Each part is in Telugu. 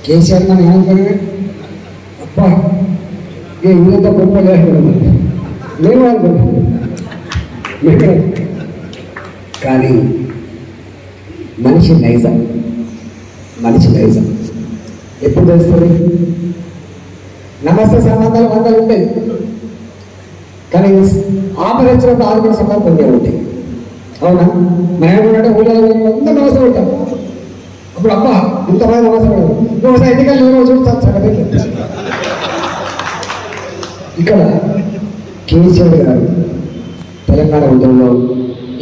కేసీఆర్ మనం ఏమనుకున్నామే, అబ్బా ఏ ఇంత గొప్ప లేకుండా మేము అనుకున్నాం. కానీ మనిషి నైజం ఎప్పుడు తెలుస్తుంది? నమస్తే సంబంధాలు వందలు ఉంటాయి, కానీ ఆపరేషన్ ఆరోగ్య సంబంధం కొన్ని ఉంటాయి. అవునా? మనం ఏమంటే ఊళ్ళో అంతా నమస్తే ఉంటాం. అప్పుడు అబ్బా ఇంతమంది నమస్తే పడదు, ఇంకోసారి ఎన్నికలు లేవో చూస్తాను. ఇక్కడ కేసీఆర్ గారు తెలంగాణ ఉద్యమంలో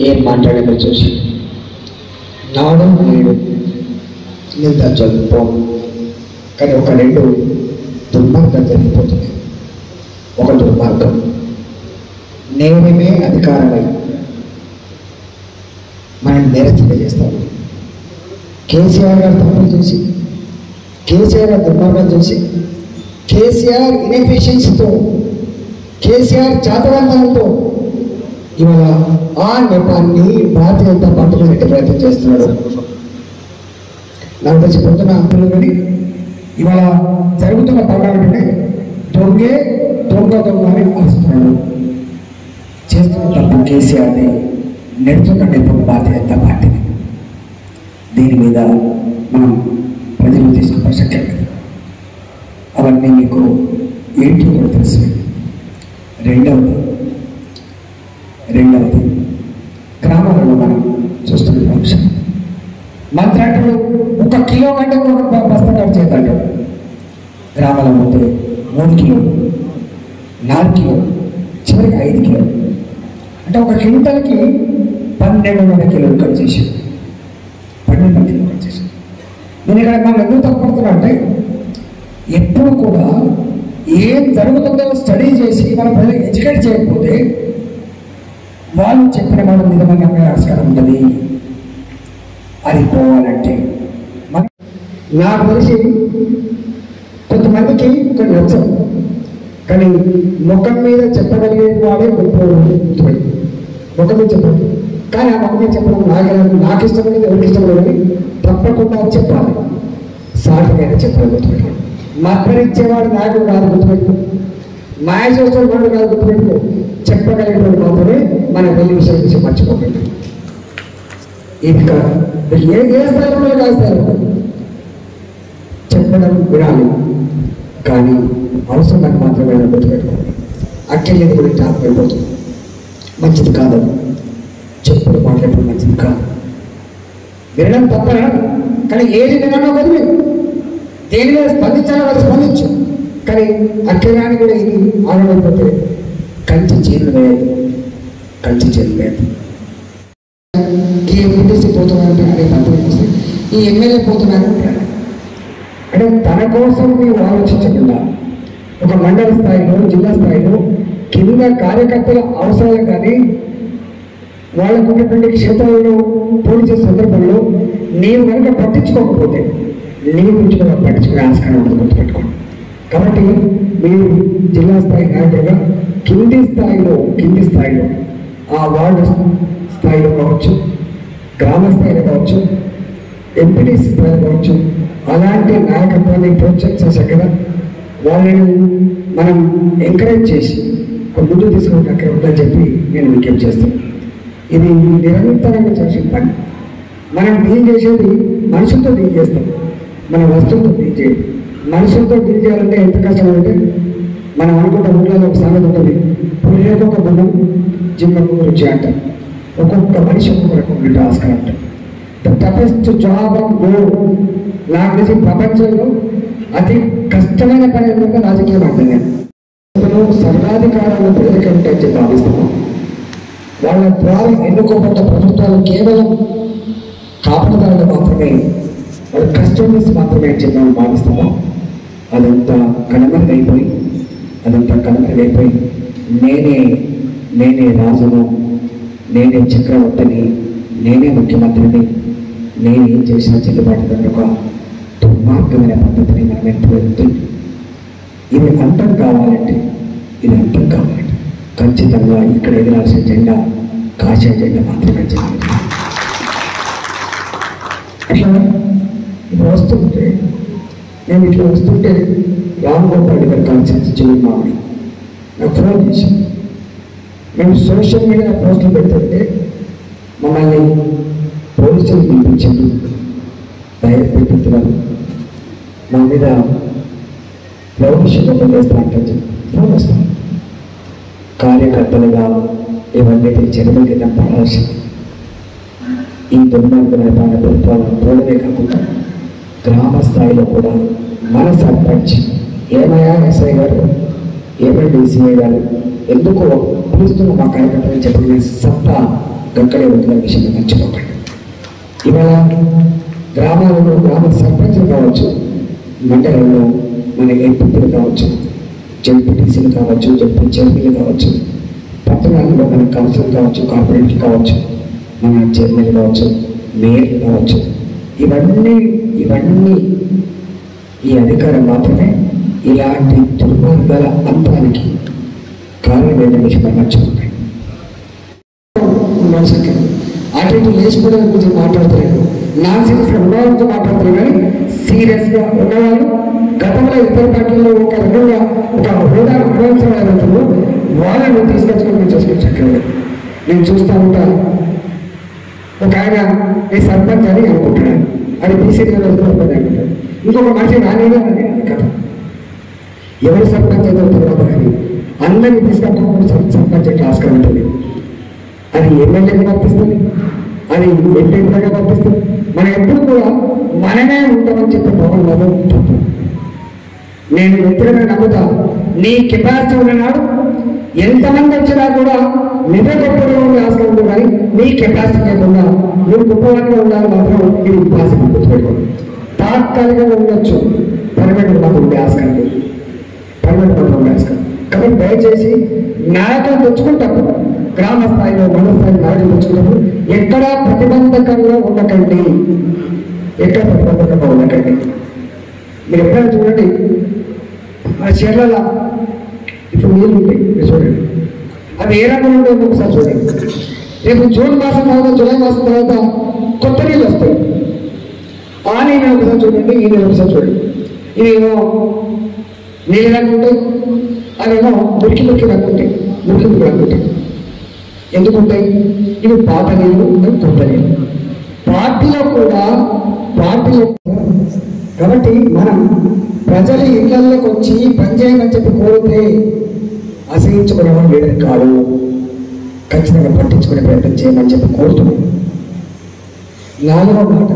ఏం మాట్లాడారో చూసి నాడు నేడు నేను చదువుకో, కానీ ఒక రెండు దుర్మార్గం జరిగిపోతుంది. ఒక దుర్మార్గం నేనమే అధికారమై మనం నిరసన చేస్తాము. కేసీఆర్ గారు తప్పులు చూసి, కేసీఆర్ గారు దుర్మార్గం చూసి, కేసీఆర్ ఇన్ఎఫిషియన్సీతో, కేసీఆర్ చాతవంతంతో ఇవాళ ఆ నెపాన్ని భారతీయ జనతా పార్టీలో పెట్టే ప్రయత్నం చేస్తున్నాడు. నాకు తెలిసి పొద్దున అంటున్నారు, కానీ ఇవాళ జరుగుతున్న పర్వాలంటే దొంగే దొంగ అని అరుస్తున్నాడు. చేస్తున్న తప్పు కేసీఆర్ని, నెడుతున్న నెప్పుడు భారతీయ జనతా పార్టీని. దీని మీద మనం ప్రజలు తీసుకున్న ప్రసక్తి లేదు. అవన్నీ మీకు ఏంటి కూడా తెలుసు. రెండవది గ్రామాలలో మనం చూస్తున్న అంశం. మంత్రి అంటాడు 1 కిలో కంటే ఒక బస్తా కట్ చేద్దాడు. గ్రామాల పోతే 3 కిలోలు, 4 కిలోలు, చివరికి 5 కిలోలు, అంటే ఒక క్వింటల్కి 1200 కిలోలు కట్ చేశాడు. 1200 కిలోలు కట్ చేశాడు. నేను ఇక్కడ మనం ఎందుకు తప్పుడుతున్నా అంటే, ఎప్పుడు కూడా ఏం జరుగుతుందో స్టడీ చేసి మన ప్రజలకు ఎడ్యుకేట్ చేయకపోతే వాళ్ళు చెప్పిన మాట నిజంగా ఆస్కారం ఉంటుంది. అది పోవాలంటే నాకు తెలిసి కొంతమందికి కొన్ని నచ్చదు, కానీ ముఖం మీద చెప్పగలిగే వాడే గుర్తుపడి ముఖం మీద చెప్పండి. కానీ ఆ ముఖం మీద చెప్పడం నాకు ఇష్టం లేదు, ఎవరికి ఇష్టం లేదు, కానీ తప్పకుండా చెప్పాలి. సాటిగా చెప్పాలి. గుర్తుపెట్టుకోండి. మద్దరిచ్చేవాడు నాయకుడు కాదు, గుర్తుపెట్టుకో. మాయ చేసేవాడు కాదు, గుర్తుపెట్టుకో. చెప్పగలిగేవాడు మాత్రమే మన వెళ్ళి విషయం నుంచి మర్చిపోకండి. ఇది కాదు, ఏ స్థాయిలో కాస్తారు చెప్పడం వినాలి, కానీ అవసరానికి మాత్రమే గుర్తుపెట్టుకోండి. అక్కర్లేదు గురించి ఆత్మైపోతుంది, మంచిది కాదు. చెప్పుడు మాట్లాడటం మంచిది కాదు. వినడం తప్పరా, కానీ ఏది వినడం వదిలి దేని మీద స్పందించాలో వాళ్ళు స్పందించు, కానీ అక్కరాని కూడా ఇది ఆగమైపోతే కంచి చేతులు లేదు. ఈ ఎంపీటీసీ పోతున్నారంటే అదే తప్పు, ఈ ఎమ్మెల్యే పోతున్నారంటే అంటే తన కోసం మీరు ఆలోచించకుండా ఒక మండల స్థాయిలో, జిల్లా స్థాయిలో కింద కార్యకర్తల అవసరాలు కానీ వాళ్ళకు ఉన్నటువంటి క్షేత్రాలను పోటీ చేసే సందర్భంలో నేను కనుక పట్టించుకోకపోతే నీ గురించి కూడా పట్టించుకునే ఆస్కారం ఉంటుంది, గుర్తుపెట్టుకోండి. కాబట్టి మీరు జిల్లా స్థాయి నాయకులుగా కింది స్థాయిలో ఆ వార్డు స్థాయిలో కావచ్చు, గ్రామ స్థాయిలో కావచ్చు, ఎంపీటీసీ స్థాయిలో కావచ్చు, అలాంటి నాయకత్వాన్ని ప్రోత్సహించే కదా వాళ్ళని మనం ఎంకరేజ్ చేసి ముందు తీసుకుని అక్కడ ఉందని చెప్పి నేను విజ్ఞప్తి చేస్తాను. ఇది నిరంతరంగా చేసిన పని. మనం డీల్ చేసేది మనుషులతో డీల్ చేస్తాం, మన వస్తువులతో డీల్ చేయాలి. మనుషులతో డీల్ చేయాలంటే ఎంత కష్టం అంటే, మనం అనుకుంటే ఊళ్ళలో ఒక సామెత ఉంటుంది, పుల్లేక ఒక గుణం జిమ్మకు రుచి అంటారు. ఒక్కొక్క మనిషి ఒక్కొక్క రకం ఆస్కారం అంటారు. The toughest job of goal నాకు తెలిసి ప్రపంచంలో అతి కష్టమైన పని ఏంటంటే రాజకీయం అంటాను నేను. సర్వాధికారాలను ప్రజలకి ఉంటాయని చెప్పి భావిస్తున్నాం. వాళ్ళ ద్వారా ఎన్నుకోబడ్డ ప్రభుత్వాలు కేవలం కాపాడదారులు మాత్రమే, వాళ్ళ కస్టమర్స్ మాత్రమే అని చెప్పి మనం భావిస్తున్నాం. అదంతా కనుమరుగైపోయి నేనే రాజును, నేనే చక్రవర్తిని, నేనే ముఖ్యమంత్రిని, నేనేం చేసినా చెల్లుబాటు ఒక దుర్మార్గమైన పద్ధతిని మనం ఎంచుకుంటుంది. ఇది అంతం కావాలంటే ఖచ్చితంగా ఇక్కడ ఎగరాల్సిన జెండా కాషాయ జెండా మాత్రమే చేయాలి. అట్లా ఇప్పుడు వస్తుంటే నేను ఇట్లా వస్తుంటే రామ్ గోపాల్ గారు కాన్సెన్స్ చెల్లి మామిడి నాకు ఫోన్ చేసి మేము సోషల్ మీడియా పోస్టులు పెడుతుంటే మమ్మల్ని పోలీసులు పిలిపించారు, భయపెడుతున్నారు, మా మీద లౌకిషంగా చేస్తా అంటే ఫోన్ వస్తాం. కార్యకర్తలుగా ఇవన్నీ చర్యల కింద పడాల్సింది. ఈ దుర్మార్గమైన ప్రభుత్వాలను పోవడమే కాకుండా గ్రామ స్థాయిలో కూడా మన సర్పంచ్ ఏమయ్యా ఎస్ఐ గారు, ఏమై డిసిఐ గారు ఎందుకు పిలుస్తున్న మా కార్యకర్తలు చెప్పిన సత్తా గక్కడే ఉంటున్న విషయాన్ని మర్చిపోకండి. ఇవాళ గ్రామాలలో గ్రామ సర్పంచులు కావచ్చు, మండలంలో మన ఎంపీలు కావచ్చు, జడ్పీటీసీలు కావచ్చు, జడ్పీలు కావచ్చు, పట్టణాల్లో మన కౌన్సిల్ కావచ్చు, కార్పొరేట్లు కావచ్చు, మన చైర్మన్ కావచ్చు, మేయర్ కావచ్చు, ఇవన్నీ ఈ అధికారం మాత్రమే ఇలాంటి దుర్మార్గాల అంతానికి కారణమైన విషయం మర్చిపోతాయి. అటు ఇటు లేచిపోవడం గురించి మాట్లాడతలేదు, నాన్ సీరియస్గా ఉన్న గురించి మాట్లాడతారు. కానీ సీరియస్గా ఉన్నవాళ్ళు గతంలో ఇతర పార్టీల్లో ఒక రకంగా ఒక హోదా అనుభవించడం వాళ్ళని తీసుకొచ్చుకొని చేసుకొచ్చక్కర్లేదు. నేను చూస్తూ ఉంటాను, ఒక ఆయన ఈ సర్పంచ్ అని అనుకుంటున్నాను, అది బీసీడీ అంటాడు, ఇంకొక మనిషి నానేగా అని కథ. ఎవరు సర్పంచ్ అయితే తర్వాత కానీ అందరినీ తీసుకొచ్చుకోవడం సర్పంచ్ అంటే ఆస్కారం ఉంటుంది. అది ఎమ్మెల్యేగా పంపిస్తుంది, అది ఎంపీగా పంపిస్తుంది. మనం ఎప్పుడు కూడా మనమే ఉంటామని చెప్పే భావన మాత్రం తప్పు. నేను వ్యక్తిగతంగా నమ్ముతా, నీ కెపాసిటీ ఉన్ననాడు ఎంతమంది వచ్చినా కూడా నువ్వే గొప్పగా ఉండే ఆస్కారం ఉంటుంది. కానీ నీ కెపాసిటీ లేకుండా నువ్వు గొప్పవాడిగా ఉండాలి మాత్రం ఇది పాసిబుల్ గుర్తుపెట్టుకోండి. తాత్కాలికంగా ఉండొచ్చు, పర్మనెంట్ మాత్రం ఉండే ఆస్కారం లేదు, పర్మనెంట్ మాత్రం ఉండే ఆస్కారం. కాబట్టి దయచేసి నాయకులు తెచ్చుకుంటాము, గ్రామ స్థాయిలో మండల స్థాయిలో నాయకులు తెచ్చుకున్నప్పుడు ఎక్కడా ప్రతిబంధకంగా ఉండకండి, ఎక్కడ ప్రతిబంధకంగా ఉండకండి. మీరు ఎప్పుడైనా చూడండి, మన చీరల ఇప్పుడు నీళ్ళు ఉంటాయి, మీరు చూడండి, అవి ఏ రకంగా ఉంటాయో ఒకసారి చూడండి. రేపు జూన్ మాసం తర్వాత జూలై మాసం తర్వాత కొత్త నీళ్ళు వస్తాయి. ఆ నీళ్ళు ఒకసారి చూడండి, ఈ నీళ్ళు ఒకసారి చూడండి. ఇవేమో నీళ్ళు రంగుంటాయి, అవేమో మురికి రంగుంటాయి, మురికి రంగుంటాయి. ఎందుకుంటాయి? ఇవి పాత నీళ్ళు, కొత్త నీళ్ళు. పార్టీలో కూడా కాబట్టి మనం ప్రజల ఇళ్లలోకి వచ్చి పనిచేయమని చెప్పి కోరితే అసహించుకునేవాడు లీడర్ కాదు, ఖచ్చితంగా పట్టించుకునే ప్రయత్నం చేయమని చెప్పి కోరుతున్నాం. నాలుగో మాట,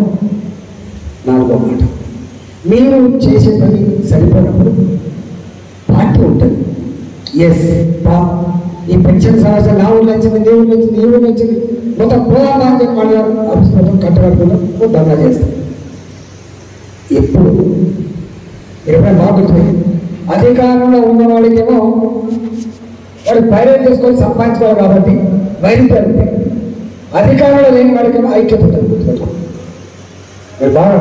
మీరు చేసే పని సరిపోయినప్పుడు పార్టీ ఉంటుంది. ఎస్ ఈ పెన్షన్ సమస్య నా ఊళ్ళో వచ్చింది, నీ ఊళ్ళో వచ్చింది, ఈ ఊళ్ళో వచ్చింది, మొత్తం పోదామా అని చెప్పి మళ్ళీ ఆఫీస్ మొత్తం కట్టబడుకుందాం దంగా చేస్తాం. ఎప్పుడు ఇరవై బాగుంటుంది. అధికారంలో ఉన్నవాడికేమో వాడు బయట చేసుకొని సంపాదించుకోవాలి కాబట్టి బయలుదేరుతుంది. అధికారంలో లేని వాడికేమో ఐక్యత ఉంటుంది. బాగా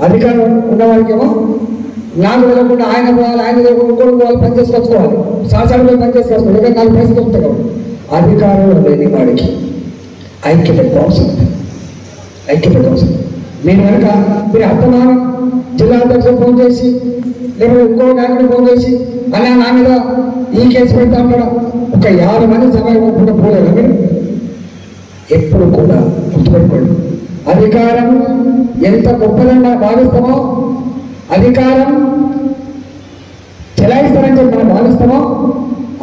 అధికారం ఉన్నవాడికేమో నాకు వెళ్ళకుండా ఆయన పోవాలి, ఆయన ఇంకోటి పోవాలి, పని చేసుకొచ్చుకోవాలి, సంవత్సరాలు పని చేసుకొచ్చుకోవాలి, ఇంకా 4 పైసలు వస్తాయి కాబట్టి. అధికారంలో లేని వాడికి ఐక్యత కోసం, ఐక్యత కోసం మీరు కనుక మీరు అర్థమానం జిల్లా అధ్యక్షుడు ఫోన్ చేసి లేకపోతే ఇంకో నాయకుడు ఫోన్ చేసి అలా నా మీద ఈ కేసు పెడతా ఉంటాడు, ఒక 50 మంది సమయం పోలేదు. మీరు ఎప్పుడు కూడా గుర్తుపెట్టుకోండి, అధికారం ఎంత గొప్పదంగా భావిస్తామో, అధికారం చెలాయిస్తారని చెప్పి మనం భావిస్తామో,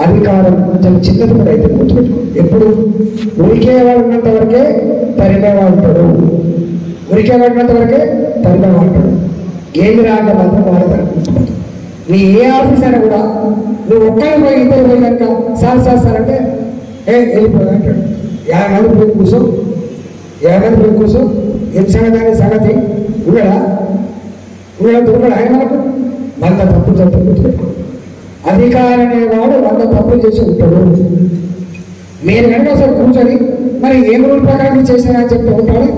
అధికారం చాలా చిన్నది కూడా అయితే గుర్తుపెట్టుకోండి. ఎప్పుడు ఉరికేవాడు ఉన్నంత వరకే తరిమేవాడు ఉంటాడు, ఉరికేవాడు ఉన్నంత వరకే తరిమేవాడు ఉంటాడు. ఏమి రాక మాత్రం వాడతారు. నీ ఏ ఆఫీస్ అయినా కూడా నువ్వు ఒక్కరి పోయి ఇద్దరు పోయి కనుక సార్ అంటే వెళ్ళిపోయి అంటాడు. 50 మంది పోయి కూర్చో, 50 మంది పోయి కూర్చో, ఎంత సంగతి ఉండడా దొరకడు ఆయన మనకు 100 తప్పులు చెప్తే గుర్తుపెట్టుకో. అధికారం అనేవాడు 100 తప్పులు చేసి ఉంటాడు. మీరు కనుక ఒకసారి కూర్చొని మరి ఏం రూల్ ప్రకారం చేశారా అని చెప్పి ఉంటాడు.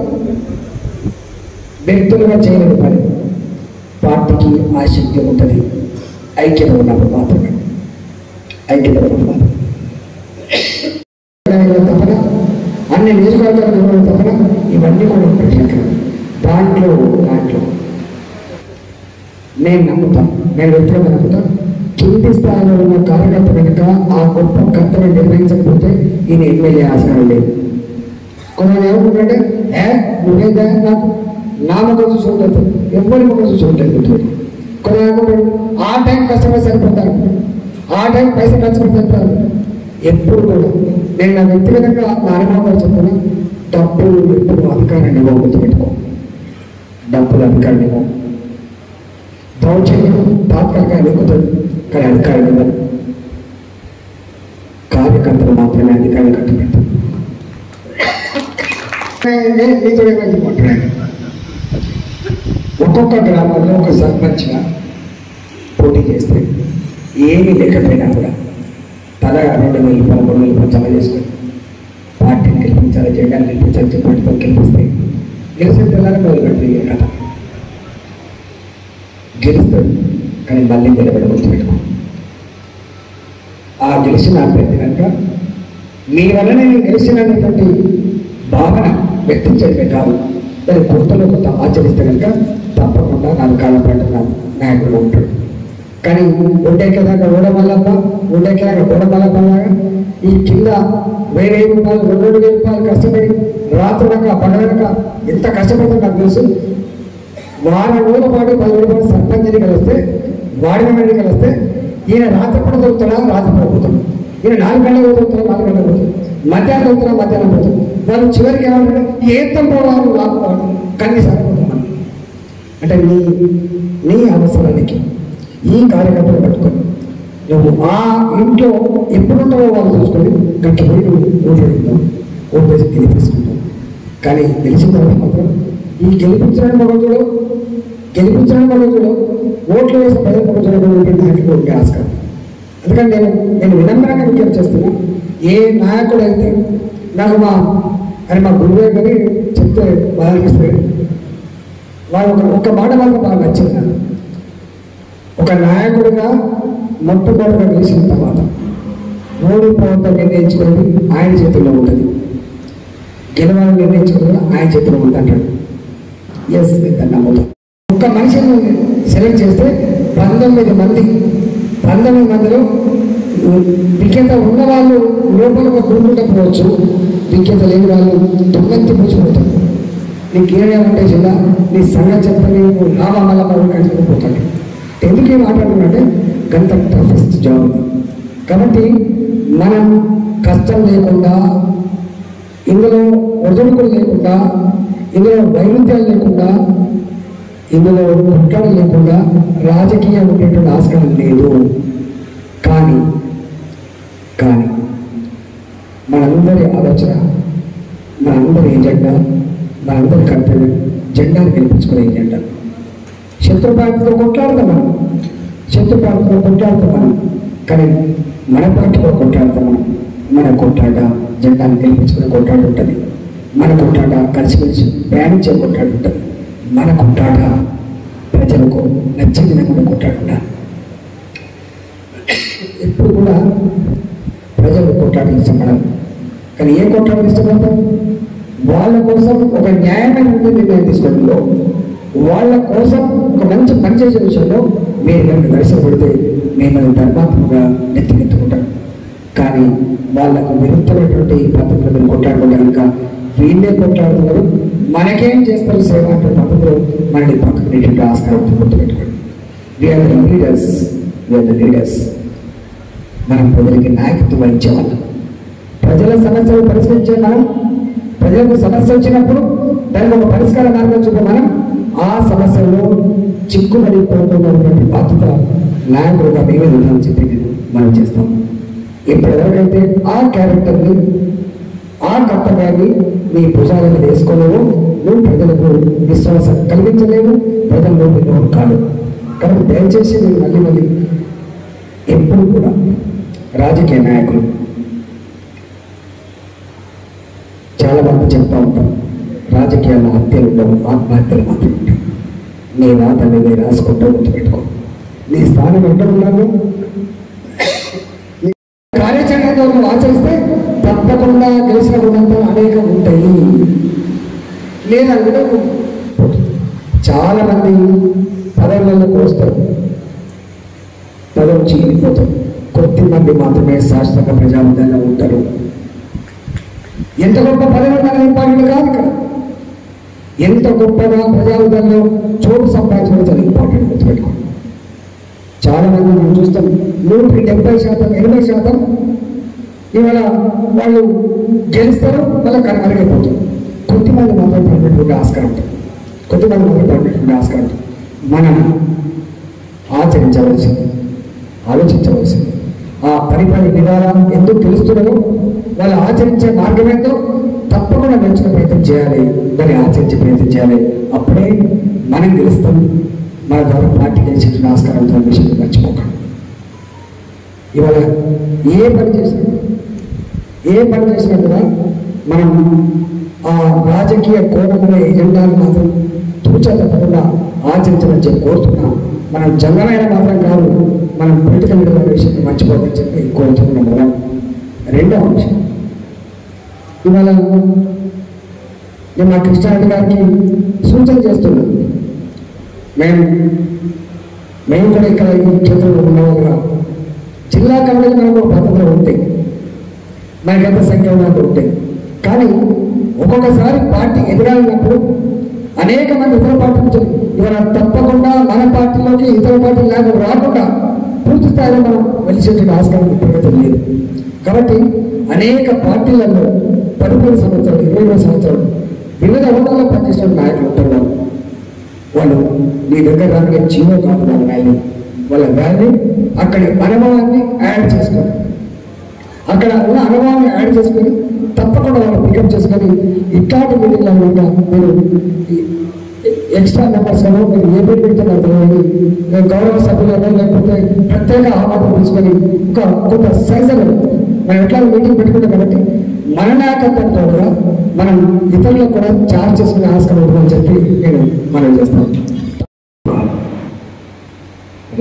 వ్యక్తులుగా చేయలేదు పని, పార్టీకి ఆ శక్తి ఉంటుంది. ఐక్యత ఉన్నప్పుడు మాత్రమే, ఐక్యత ఉన్నప్పుడు మాత్రమే. తప్పన అన్ని నియోజకవర్గాలు తప్పన ఇవన్నీ కూడా ఉంటాయి. దాంట్లో నేను నమ్ముతాను, నేను వ్యక్తిగత నమ్ముతాను. కింది స్థాయిలో ఉన్న కార్యకర్త కనుక ఆ గొప్ప కర్తవ్యం నిర్వహించకపోతే ఈయన ఎమ్మెల్యే ఆస్కారం లేదు. కొంతమంది ఏమనుకుంటే నువ్వేదా నాకు నా ముఖం చూసి ఉంటుంది, ఎవరి ముఖం చూసి ఉంటుంది. కొంతమంది ఏమనుకుంటాడు ఆ టైం కష్టపడి సరిపోతారు, ఆ టైం పైసలు ఖర్చు పెడతారు. ఎప్పుడు కూడా నేను నా వ్యక్తిగతంగా నా అనుభవంగా చెప్తున్నా, డబ్బులు ఎప్పుడు అధికారాన్ని ఇవ్వ గుర్తుపెట్టుకో. డబ్బులు అధికారాన్ని ఇవ్వ, దౌర్జన్యం తాత్కాలికంగా ఎక్కుతుంది కానీ అధికారం ఇవ్వదు. కార్యకర్తలు మాత్రమే అధికారులు కట్టుబెడతారు. ఒక్కొక్క గ్రామంలో ఒక సర్పంచ్గా పోటీ చేస్తే ఏమీ లేకపోయినా కూడా తల 2,000 రూపాయలు 3,000 రూపాయలు జమ చేసుకొని పార్టీని గెలిపించాలి, జెండాను గెలిపించాలి, చెప్పినట్టుతో గెలిపిస్తే గెలిచిన పిల్లలు మొదలుపెట్టింది కథ. గెలుస్తాడు కానీ మళ్ళీ నిలబడి గుర్తుపెట్టుకో. ఆ గెలిచిన అభ్యర్థి కనుక మీ వల్ల నేను గెలిచినటువంటి భావన వ్యక్తం చేయడమే కాదు, దాని కొత్తలో కొత్త ఆచరిస్తే కనుక తప్పకుండా 4 కాలం పాటు నాయకుడు ఉంటాడు. కానీ ఉండేకేదాకా ఓడమల్లప్ప, ఉండేకేదాకా ఓడమల్లప్పలాగా ఈ కింద 1,000 రూపాయలు 2,000 రూపాయలు కష్టపడి రాత్రులక పగలక ఎంత కష్టపడతాం నాకు తెలుసు. వారం రోజుల పాటు 10 రూపాయలు సర్పంచ్ ఎన్నికలు వాడి ఎన్నికలు కలిస్తే ఈయన రాత్రిపూట దొరుకుతాడా, రాత్రిపూట పోతాడు. ఈయన 4 గంటలకు దొరుకుతాడు, 4 గంటలకు పోతాడు. మధ్యాహ్నం దొరుకుతాడా, మధ్యాహ్నం పోతాడు. వాళ్ళు చివరికి ఏమంటాడు, ఏతం పోవాలి లాక్కువాడు కన్నీ సరిపోతాం. అంటే నీ అవసరానికి ఈ కార్యకర్తలు పట్టుకొని నువ్వు ఆ ఇంట్లో ఎప్పుడుంటావో వాళ్ళు చూసుకొని గట్టిపోయి నువ్వు ఓటేడుతావు, ఓటేసి గెలిపించుకుంటావు. కానీ గెలిచిన తర్వాత మాత్రం ఈ గెలిపించడానికి మగజుడు ఓట్లు వేసి ప్రజల మగజుడు నాయకుడు ఉండే ఆస్కారం. అందుకని నేను వినమ్రంగా విజ్ఞప్తి చేస్తున్నా, ఏ నాయకుడు అయితే నాకు మా గురువే కానీ చెప్తే బాగా అనిపిస్తుంది. వాళ్ళు ఒక్క మాట మాత్రం బాగా నచ్చింది నాకు. ఒక నాయకుడిగా మొట్టమొదటిగా గెలిచిన తర్వాత ఓడిపోవడంతో నిర్ణయించుకునేది ఆయన చేతుల్లో ఉంటుంది, గెలవాలని నిర్ణయించుకునేది ఆయన చేతిలో ఉంటుంది అంటాడు. ఎస్, నేను నమ్ముతాను. ఒక్క మనిషిని సెలెక్ట్ చేస్తే 19 మందిలో విజ్ఞత ఉన్న వాళ్ళు లోపల గురుకుంటపోవచ్చు, విజ్ఞత లేని వాళ్ళు తొమ్మిది పూచిపోతారు. నీకు ఏమేమంటే జిల్లా నీ సంగతి చెప్తే నీకు లాభాల కలిసిపోతాడు. ఎందుకు ఏం మాట్లాడుతున్నట్టే గంత టఫెస్ట్ జాబ్. కాబట్టి మనం కష్టం లేకుండా, ఇందులో ఒదుడుకులు లేకుండా, ఇందులో వైరుధ్యాలు లేకుండా, ఇందులో కుట్రలు లేకుండా రాజకీయం ఉండేటువంటి ఆస్కారం లేదు. కానీ మనందరి ఆలోచన, మనందరి ఎజెండా, మనందరి కర్తవ్యం జెండాను గెలిపించుకునే ఎజెండా. శత్రు పార్టీతో కొట్లాడతాం మనం, కానీ మన పార్టీలో కొట్లాడతాం మనం. మన కొట్లాట జెండాను గెలిపించుకునే కొట్లాట ఉంటుంది, మన కొట్లాట కలిసిమెలిసి ప్రయాణించే కొట్లాట ఉంటుంది, మన కొట్లాట ప్రజలకు నచ్చే విధంగా కొట్లాట ఉండాలి. ఎప్పుడు కూడా ప్రజలు కొట్లాటలు ఇష్టపడాలి, కానీ ఏ కొట్లాటలు ఇష్టపడతాం? వాళ్ళ కోసం ఒక న్యాయమైన నిర్ణయం తీసుకోవడంలో, వాళ్ళ కోసం ఒక మంచి పనిచేసే విషయంలో మీరు కనుక దర్శన పెడితే మిమ్మల్ని ధర్మాత్మకంగా నెత్తికెత్తుకుంటారు. కానీ వాళ్ళకు విరుద్ధమైనటువంటి పద్ధతులు మీరు కొట్లాడుకుంటే కనుక వీళ్ళే కొట్లాడుతున్నారు, మనకేం చేస్తారు సేవ అంటే పద్ధతిలో మనని పక్కకు నేటువంటి ఆస్కారం గుర్తుపెట్టుకోండి. We are the leaders. మనం ప్రజలకి నాయకత్వం వహించేవాళ్ళం. ప్రజల సమస్యలు పరిష్కరించే మనం, ప్రజలకు సమస్య వచ్చినప్పుడు దానికి ఒక పరిష్కార మార్గం చూపే మనం, ఆ సమస్యలో చిక్కుబడిపోతున్నటువంటి బాధ్యత నాయకుడుగా మేమే ఉండాలని చెప్పి మనం చేస్తాం. ఎప్పటివరకైతే ఆ క్యారెక్టర్ని, ఆ కర్తవ్యాన్ని నీ భుజాల మీద వేసుకోలేవు, నువ్వు ప్రజలకు విశ్వాసం కలిగించలేవు, ప్రజల్లో వినోదం కాదు. కాబట్టి దయచేసి నేను మళ్ళీ ఎప్పుడు కూడా రాజకీయ నాయకులు చాలా మంది చెప్తా ఉంటాం, రాజకీయాల్లో హత్యలు ఉండవు, ఆత్మహత్యలు మాత్రం ఉంటాయి. నీ రాతని నీ రాసుకుంటూ గుర్తుపెట్టుకో. నీ స్థానం ఎక్కడ ఉన్నావు, కార్యాచరణతో నువ్వు ఆచరిస్తే తప్పకుండా గెలిచిన గుణంతో అనేకం ఉంటాయి. లేదంటే చాలామంది పదవులకు వస్తారు, పదవి చీలిపోతారు. కొద్దిమంది మాత్రమే శాశ్వత ప్రజాబద్ధంగా ఉంటారు. ఎంత గొప్ప పదవి అనేది ఇంపార్టెంట్ కాదు ఇక్కడ. ఎంత గొప్పగా ప్రజాబద్ధంలో చోటు సంపాదించడం ఇంపార్టెంట్ గుర్తుపెట్టుకోండి. చాలా మంది మనం చూస్తాం 170%, 80% ఇవాళ వాళ్ళు గెలుస్తారు, మళ్ళీ కనుమరుగైపోతారు. కొద్దిమంది మాత్రం పడినటువంటి ఆస్కారం ఉంటుంది. కొద్దిమంది మాత్రం పడినటువంటి ఆస్కారం ఉంటుంది. మనం ఆచరించవలసింది, ఆలోచించవలసింది. ఆ పరిపాలన విధానం ఎందుకు తెలుస్తున్నదో, వాళ్ళు ఆచరించే మార్గం ఏంటో తప్పకుండా నేర్చుకునే ప్రయత్నం చేయాలి, దాన్ని ఆచరించే ప్రయత్నం చేయాలి. అప్పుడే మనం గెలుస్తాం. మన ద్వారా పార్టీ గెలిచిన ఆస్కారం ఉంటున్న విషయం మర్చిపోకండి. ఇవాళ ఏ పని చేసినా కూడా మనం ఆ రాజకీయ కోణంలో ఎజెండాను మాత్రం తూచా తప్పకుండా ఆచరించమని చెప్పి కోరుతున్నాం. మనం జంగమైన మాత్రం కాదు, మనం పొలిటికల్ లీడర్ విషయాన్ని మర్చిపోదని చెప్పి కోరుతున్నాం కదా. రెండవ అంశం, ఇవాళ నేను మా కృష్ణారెడ్డి గారికి సూచన చేస్తున్నాను. మేము కూడా ఇక్కడ ఈ క్షేత్రంలో ఉన్నవాళ్ళుగా జిల్లా కమిటీలు మనకు భద్రతలు ఉంటాయి, మనకి ఎంత సంఖ్య ఉన్నట్టు ఉంటాయి. కానీ ఒక్కొక్కసారి పార్టీ ఎదురాలినప్పుడు అనేక మంది ఇతర పార్టీ నుంచి ఇవాళ తప్పకుండా మన పార్టీలోకి ఇతర పార్టీ లాగా రాకుండా పూర్తి స్థాయిలో మనం వెలిసేటువంటి ఆస్కారం ఇప్పటికైతే లేదు. కాబట్టి అనేక పార్టీలలో 15 సంవత్సరాలు 20 సంవత్సరాలు వివిధ హోదాల్లో పనిచేసిన నాయకులు ఉంటారు. వాళ్ళు నీ దగ్గర రాగానే జీవో కాదు వాళ్ళ వాల్యూ, వాళ్ళ వాల్యూ అక్కడి అనుభవాన్ని యాడ్ చేసుకొని, అక్కడ ఉన్న అనుభవాన్ని యాడ్ చేసుకొని తప్పకుండా వాళ్ళు పికప్ చేసుకొని ఇట్లాంటి మీటింగ్లో ఇంకా మీరు ఎక్స్ట్రా మెంబర్స్ మీరు ఏ పేరు పెడుతున్నారు గౌరవ సభ్యులను లేకపోతే ప్రత్యేక ఆహ్వానం తీసుకొని ఒక కొంత సైజులో మనం ఎట్లా మీటింగ్ పెట్టుకుంటాం. కాబట్టి మన నాయకత్వంతో కూడా మనం ఇతరులకు కూడా చార్జ్ చేసుకునే ఆస్కారం ఉంటుందని చెప్పి నేను మనం చేస్తాను.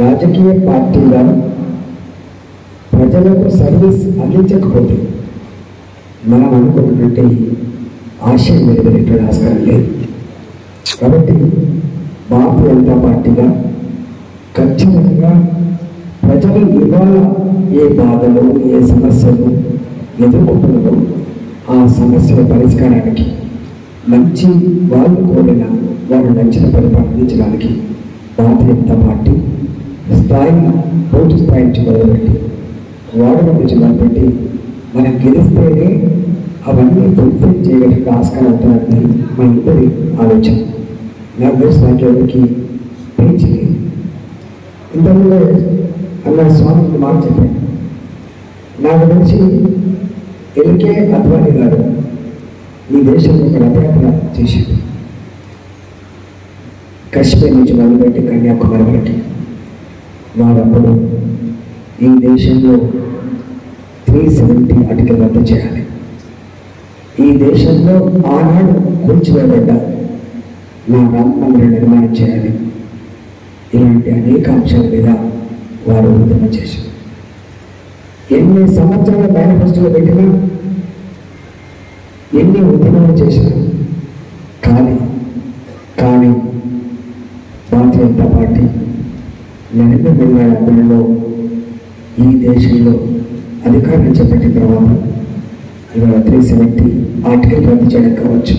రాజకీయ పార్టీగా ప్రజలకు సర్వీస్ అందించకపోతే మనం అనుకున్నటువంటి ఆశయం నెరవేరేటువంటి ఆస్కారం లేదు. కాబట్టి భారతీయ జనతా పార్టీగా ఖచ్చితంగా ప్రజలు ఇవాళ ఏ బాధలు ఏ సమస్యలు ఎదుర్కొంటున్నారో ఆ సమస్యల పరిష్కారానికి మంచి వాళ్ళు కోరిన వాళ్ళు నచ్చిన పరిపాలన అందించడానికి భారతీయ జనతా పార్టీ స్థాయి బూత్ స్థాయి నుంచి మొదలుపెట్టి వార్డు నుంచి మొదలుపెట్టి మనం గెలిస్తేనే అవన్నీ ఫుల్ఫిల్ చేయగలిగే ఆస్కారం అవుతుందని మన ఇద్దరి ఆలోచన. నాకు తెలిసి నాకు ఎవరికి పెంచింది ఇంతకుముందే అన్న స్వామి మాట చెప్పాను. నాకు తెలిసి ఎల్కే అద్వానీ గారు ఈ దేశంలో ఒక రథయాత్ర చేసింది. కాశ్మీర్ నుంచి మొదలుపెట్టి కన్యాకుమారి వరకు. వారప్పుడు ఈ దేశంలో 370 ఆర్టికల్ రద్దు చేయాలి, ఈ దేశంలో ఆనాడు కూల్చివేయబడ్డ నా రామ మందిరం నిర్మాణం చేయాలి, ఇలాంటి అనేక అంశాల మీద వారు ఉద్యమం చేశారు. ఎన్ని సంవత్సరాల మేనిఫెస్టోలో పెట్టినా, ఎన్ని ఉద్యమాలు చేసినా కానీ భారతీయ జనతా పార్టీ నరేంద్ర మోడీ గారి ఆధ్వర్యంలో ఈ దేశంలో అధికారం చేపట్టిన తర్వాత ఇవాళ 370 ఆర్టికల్ రద్దు చేయడం కావచ్చు,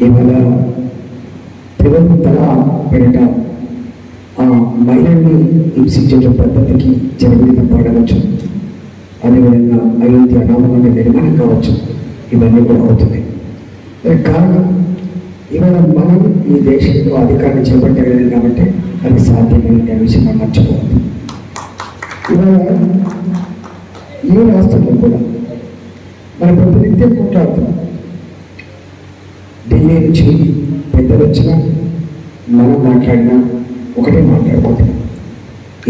ఇవాళ త్రివర్ణ తలా పేరిట ఆ మహిళల్ని హింసించే పద్ధతికి జనగీతం పాడవచ్చు, అదేవిధంగా అయోధ్య రామమందిర నిర్మాణం కావచ్చు, ఇవన్నీ కూడా అవుతుంది. కారణం ఇవాళ మనం ఈ దేశంలో అధికారం చేపట్టలేదు కాబట్టి అది సాధ్యమైన విషయం మనం మర్చిపోవద్దు. ఇవాళ ఈ రాష్ట్రంలో కూడా మన ప్రతినిత్యం కొట్లాడుతున్నాం. ఢిల్లీ నుంచి పెద్దలు వచ్చినా మనం మాట్లాడినా ఒకటే మాట్లాడుకుంటున్నాం.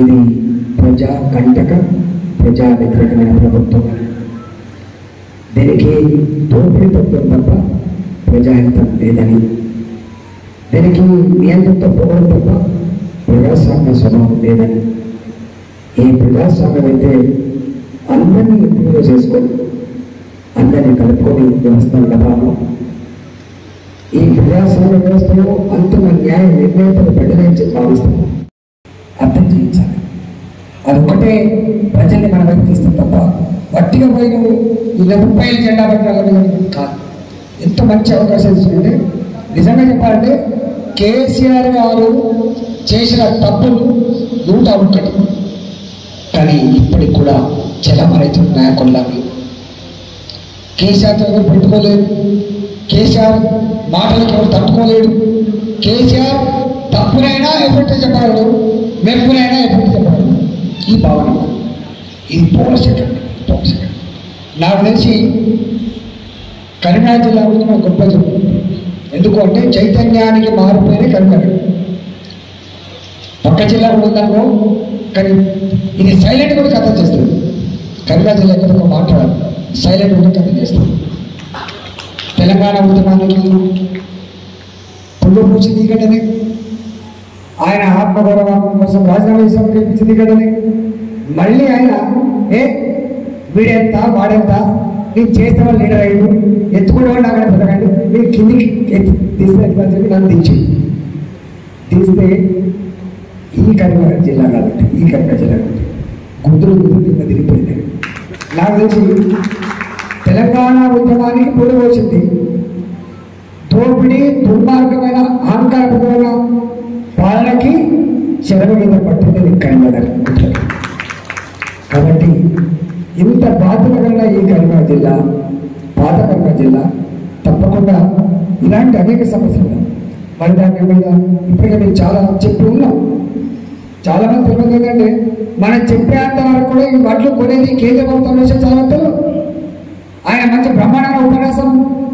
ఇది ప్రజా కంటక ప్రజా వ్యతిరేకమైన ప్రభుత్వం, దీనికి దోపిడీ తత్వం తప్ప ప్రజాహితం లేదని, దీనికి నియంత్రిత పోవడం తప్ప ప్రజాస్వామ్య స్వభావం లేదని, ఈ ప్రజాస్వామ్యం అయితే అందరినీ ఇంప్రూవ్ చేసుకొని అందరినీ కలుపుకొని వ్యవస్థ నడపాలో, ఈ ప్రజాస్వామ్య వ్యవస్థలో అంతిమ న్యాయ నిర్ణేతలు ప్రజలే భావిస్తాము. అర్థం చేయించాలి. అదొకటే ప్రజల్ని మన వైపు తీస్తాం తప్ప వట్టిగా పోయి నువ్వు ఇలా రూపాయలు జెండా పట్టాలని కాదు. ఎంత మంచి అవకాశం ఇస్తుందంటే నిజంగా చెప్పాలంటే కేసీఆర్ గారు చేసిన తప్పులు 101, కానీ ఇప్పటికి కూడా చలమరైతున్న నాయకుల్లాగా కేసీఆర్తో ఎవరు పెట్టుకోలేడు. కేసీఆర్ మాటలకు ఎవరు తట్టుకోలేడు. కేసీఆర్ తప్పునైనా ఎఫెక్ట్ చెప్పగలడు, మెప్పునైనా ఎఫెక్ట్ చెప్పగలడు. ఈ భావన ఇది పౌరశకం. నాకు తెలిసి కరీంనగర్ జిల్లా గురించి నాకు గొప్ప చెప్తుంది. ఎందుకు అంటే చైతన్యానికి మారిపోయిన కరీంనగర్. పక్క జిల్లా కూడా ఉందనుకో, కానీ ఇది సైలెంట్ కూడా కథ చేస్తుంది. కరీంనగర్ జిల్లా ఎక్కడ మాట్లాడాలి, సైలెంట్ కూడా కథ చేస్తుంది. తెలంగాణ ఉద్యమానికి పుల్లు పూచి దిగడని, ఆయన ఆత్మగౌరవం కోసం రాజీనామా చేసిన దిగడని, మళ్ళీ ఆయన వీడెంత వాడెంత నేను చేస్తే వాళ్ళు లీడర్ అయ్యాడు, ఎత్తుకునేవాడు అక్కడ బతకండి, మీరు కిందికి తీసినట్టు నన్ను తీస్తే ఈ కరీంనగర్ జిల్లా కాబట్టి గుంతులు కింద తిరిగిపోయింది. నాకు తెలిసి తెలంగాణ ఉద్యమానికి పొడి వచ్చింది. దోపిడీ దుర్మార్గమైన అహంకారపరమైన పాలనకి చెరవ మీద పట్టింది కరీంనగర్. కాబట్టి ఇంత బాధ్యతగా ఈ కరీంనగర్ జిల్లా, పాత కరీంనగర్ జిల్లా తప్పకుండా ఇలాంటి అనేక సమస్యలు మరి దాని మీద ఇప్పటికే మేము చాలా చెప్పి ఉన్నాం. చాలా మంది తెలియదు ఏంటంటే మనం చెప్పేంత వరకు కూడా ఈ వడ్లు కొనేది కేంద్ర ప్రభుత్వం విషయం చాలా తెలియదు. ఆయన మంచి బ్రహ్మాండంగా ఉపన్యాసం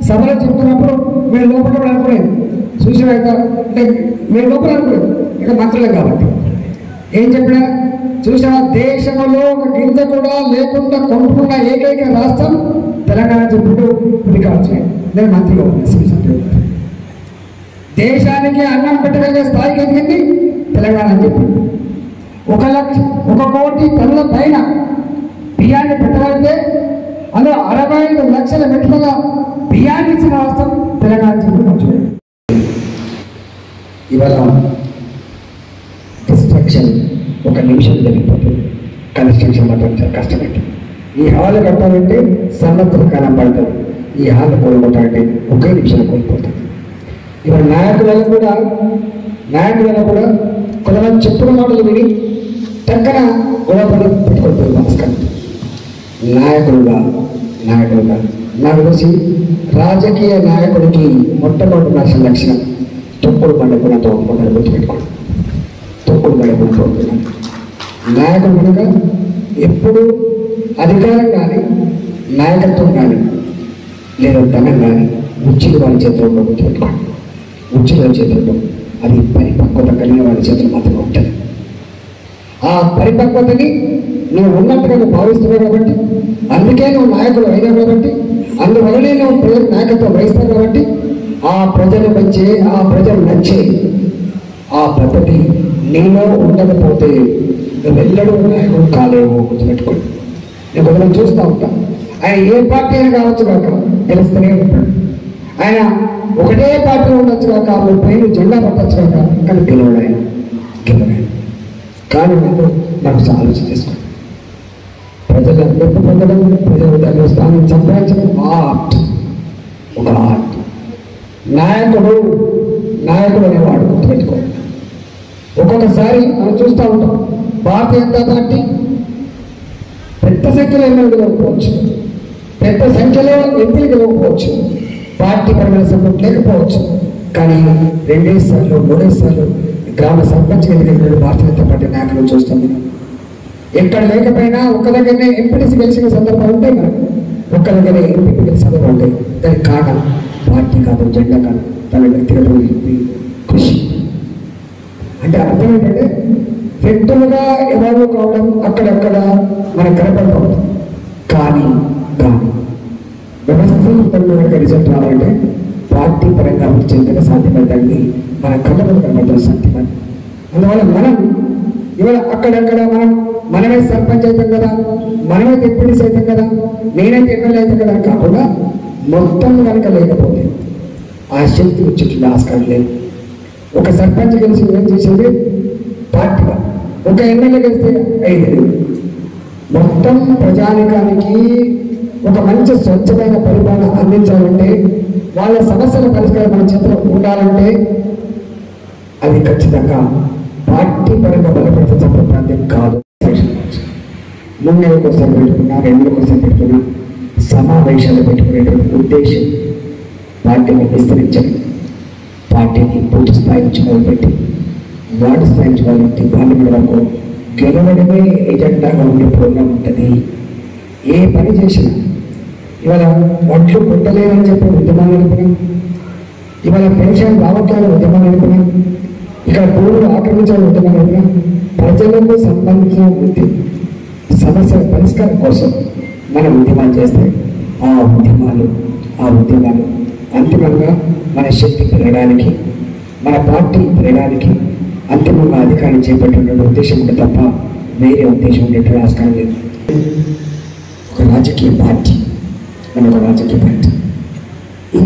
సభలో చెప్తున్నప్పుడు మీరు లోపల కూడా అనుకోలేదు, చూసిన అంటే మీరు లోపల అనుకోలేదు, ఇక మంత్రులే కాబట్టి ఏం చెప్పినా చూసిన దేశంలో ఒక గింజ కూడా లేకుండా కొంటున్న ఏకైక రాష్ట్రం తెలంగాణ చెప్పుడు కావచ్చు. నేను మంత్రిగా ఉన్నాను. దేశానికి అన్నం పెట్టగలిగే స్థాయికి ఎదిగింది తెలంగాణ అని చెప్పి 1 కోటి టన్నుల పైన బియ్యాన్ని పెట్టగలిగితే అందులో 65 లక్షల మెట్లుల బియ్యాన్ని ఇచ్చిన రాష్ట్రం తెలంగాణ చెప్పి మంచిది. ఇవాళ డిస్ట్రక్షన్ 1 నిమిషం జరిగిపోతుంది. కన్స్ట్రక్షన్ మాత్రం చాలా కష్టమైంది. ఈ హాల్ కట్టాలంటే సంవత్సర కాలం పడుతుంది. ఈ హాల్ కోల్పోతామంటే 1 నిమిషం కోల్పోతుంది. ఇవాళ నాయకులలో కూడా కొంతమంది చెప్పుకున్న మాటలు విని టక్కన గొడవపడి పెట్టుకుంటుంది నమస్కారం. నాయకులుగా నాకు తెలిసి రాజకీయ నాయకుడికి మొట్టమొదటి నచ్చిన లక్షణం తొక్కుడు బండకున్న తోడుకుంటారు. గుర్తుపెట్టుకోండి, తొక్కుడు బండకున్న తోడుకున్నాను. నాయకుడు కనుక ఎప్పుడు అధికారం కానీ నాయకత్వం కానీ లేదా ధనం కానీ ఉచ్చిలు వారి చేతుల్లో గుర్తుపెట్టుకోండి. ఉచ్చిల చేతుల్లో అది పరిపక్వత కలిగిన వారి చేతులు మాత్రమే ఉంటుంది. ఆ పరిపక్వతని నువ్వు ఉన్నట్టుగా నువ్వు భావిస్తున్నావు కాబట్టి, అందుకే నువ్వు నాయకులు అయినావు కాబట్టి, అందువల్లనే నువ్వు ప్రజలు నాయకత్వం వహిస్తావు కాబట్టి ఆ ప్రజలు వచ్చే, ఆ ప్రజలు నచ్చే ఆ పద్ధతి నీలో ఉండకపోతే నువ్వు ఎల్లడూ నాయకుడు కాలేవు. గుర్తుపెట్టుకోండి. నేను కొంతమంది చూస్తూ ఉంటాను. ఆయన ఏ పార్టీ అయినా కావచ్చు కాక గెలుస్తూనే ఉంటాడు. ఆయన ఒకటే పార్టీలో ఉండొచ్చు కాక 30 జెండా పట్టచ్చు కాక, కానీ గెలవడాయన. కానీ నాకు ఆలోచన చేసుకోండి. ప్రజల మెప్పు పొందడం, ప్రజల దగ్గర స్థానం సంపాదించడం ఒక ఆర్ట్. నాయకుడు అనేవాడు గుర్తుపెట్టుకోండి. ఒక్కొక్కసారి మనం చూస్తూ ఉంటాం, భారతీయ జనతా పార్టీ పెద్ద సంఖ్యలో ఎమ్మెల్యేలు గెలవకపోవచ్చు, పెద్ద సంఖ్యలో ఎంపీలు గెలవకపోవచ్చు, పార్టీ పరమైన సపోర్ట్ లేకపోవచ్చు, కానీ 2 సార్లు 3 సార్లు గ్రామ సర్పంచ్ ఎన్నికలు భారతీయ జనతా పార్టీ నాయకులు చూస్తాం. మనం ఎక్కడ లేకపోయినా ఒక్క దగ్గరనే ఎంపీటీసీ గెలిచిన సందర్భాలు ఉంటాయి. మనం ఒక్క దగ్గరే ఎంపీ గెలిచిన సందర్భాలు ఉంటాయి. దానికి కారణం పార్టీ కాదు, జెండా కాదు, తన వ్యక్తిగత కృషి. అంటే అర్థం ఏంటంటే వ్యక్తులుగా ఎవరు కావడం అక్కడక్కడ మనకు కనపడతాం. కానీ వ్యవస్థలో రిజల్ట్ రావాలంటే పార్టీ పరంగా చెందిన సాధ్యపడటానికి మన కళ్ళలో కనపడతాం సాధ్యపడి. అందువల్ల మనం ఇవాళ అక్కడక్కడ మనమే సర్పంచ్ అవుతాం కదా, మనమే డిప్యూటీస్ అవుతాం కదా, నేనైతే ఎమ్మెల్యే అవుతాం కదా కాకుండా మొత్తం కనుక లేకపోతే ఆ శక్తి వచ్చేట్లు ఆస్కారం లేదు. ఒక సర్పంచ్ గెలిచి ఏం చేసింది పార్టీగా, ఒక ఎమ్మెల్యే గెలిస్తే 5. మొత్తం ప్రజానికానికి ఒక మంచి స్వచ్ఛమైన పరిపాలన అందించాలంటే, వాళ్ళ సమస్యల పరిష్కారం మన చేతిలో ఉండాలంటే అది ఖచ్చితంగా పార్టీ పరంగా బలపడితే తప్ప ప్రాంతం కాదు. 3 నెలలకు ఒకసారి పెట్టుకున్నా, 2 నెలలకు ఒకసారి పెట్టుకున్నా సమావేశాలు పెట్టుకునేటువంటి ఉద్దేశం పార్టీని విస్తరించడం, పార్టీని పూర్తి స్థాయి నుంచి మొదలుపెట్టి వార్డు స్థాయి నుంచి మొదలుపెట్టి పార్లమెంట్ వరకు గెలవడమే ఎజెండాగా ఉండే ప్రోగ్రాం ఉంటుంది. ఏ పని చేసినా ఇవాళ వడ్లు కొట్టలేరని చెప్పి ఉద్యమాలు నడిపినాం, ఇవాళ పెన్షన్ రావట్లేదు ఉద్యమాలు నడిపినాం, ఇక్కడ భూములు ఆక్రమించాలని ఉద్యమాలు నడిపినాం. ప్రజలకు సంబంధించిన వృత్తి సమస్యల పరిష్కారం కోసం మనం ఉద్యమాలు చేస్తే ఆ ఉద్యమాలు అంతిమంగా మన శక్తి పెరగడానికి, మన పార్టీ పెరగడానికి, అంతిమంగా అధికారం చేపట్టిన ఉద్దేశం ఉంటే తప్ప వేరే ఉద్దేశం ఉండేటువంటి ఆస్కారం లేదు. ఒక రాజకీయ పార్టీ, మన ఒక రాజకీయ పార్టీ, ఈ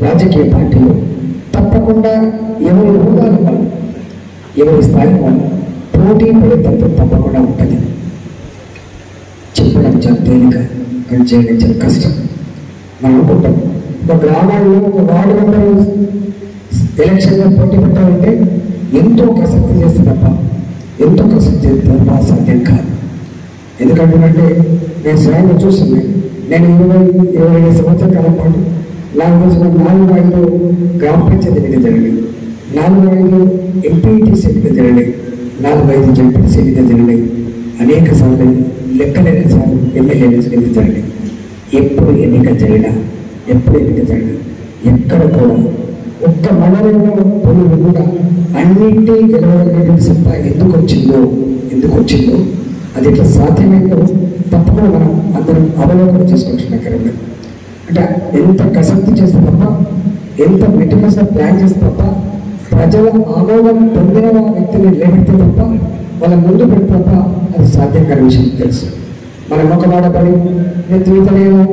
రాజకీయ పార్టీలో తప్పకుండా ఎవరి హోదాలు వాళ్ళు, ఎవరి స్థాయి వాళ్ళు పోటీ పడే తత్వం తప్పకుండా ఉంటుంది. చెప్పడం చాలా తేలిక, కానీ చేయడం చాలా కష్టం. మనం అనుకుంటాం ఒక గ్రామాల్లో ఒక వార్డు మెంబర్ ఎలక్షన్లో పోటీ పెట్టాలంటే ఎంతో కసక్తి చేస్తే తప్ప సాధ్యం కాదు. ఎందుకంటే నేను స్వయంగా చూస్తున్నాను. నేను 20-25 సంవత్సరాల కాలం పాటు నాకు తెలిసిన 4-5 గ్రామ పంచాయతీ ఎన్నికలు జరిగినాయి, 4-5 ఎంపీటీసీ ఎన్నికలు జరిగినాయి, 4-5 జడ్పీటీసీ ఎన్నికలు జరిగినాయి, అనేక సార్లు లెక్కలేని సార్లు ఎమ్మెల్యే ఎన్నికలు జరిగినాయి. ఎప్పుడు ఎన్నిక జరిగినా ఎక్కడ కూడా ఒక్క మండలంలో పొలుగు కూడా అన్నింటి గెలవగలిగేటువంటి సత్తా ఎందుకు వచ్చిందో అది ఇట్లా సాధ్యమైందో తప్పకుండా మనం అందరం అవలోకనం చేసుకుంటున్నాం. అంటే ఎంత కసక్తి చేస్తే తప్ప, ఎంత మెటీరియల్స్గా ప్లాన్ చేస్తే తప్ప, ప్రజల ఆమోదం పొందిన వ్యక్తిని లేబెడితే తప్ప, వాళ్ళ ముందు పెడితే తప్ప అది సాధ్యం కాని విషయం తెలుసు. మనం ఒక మాట పడి నేను తిరుగుతలేమో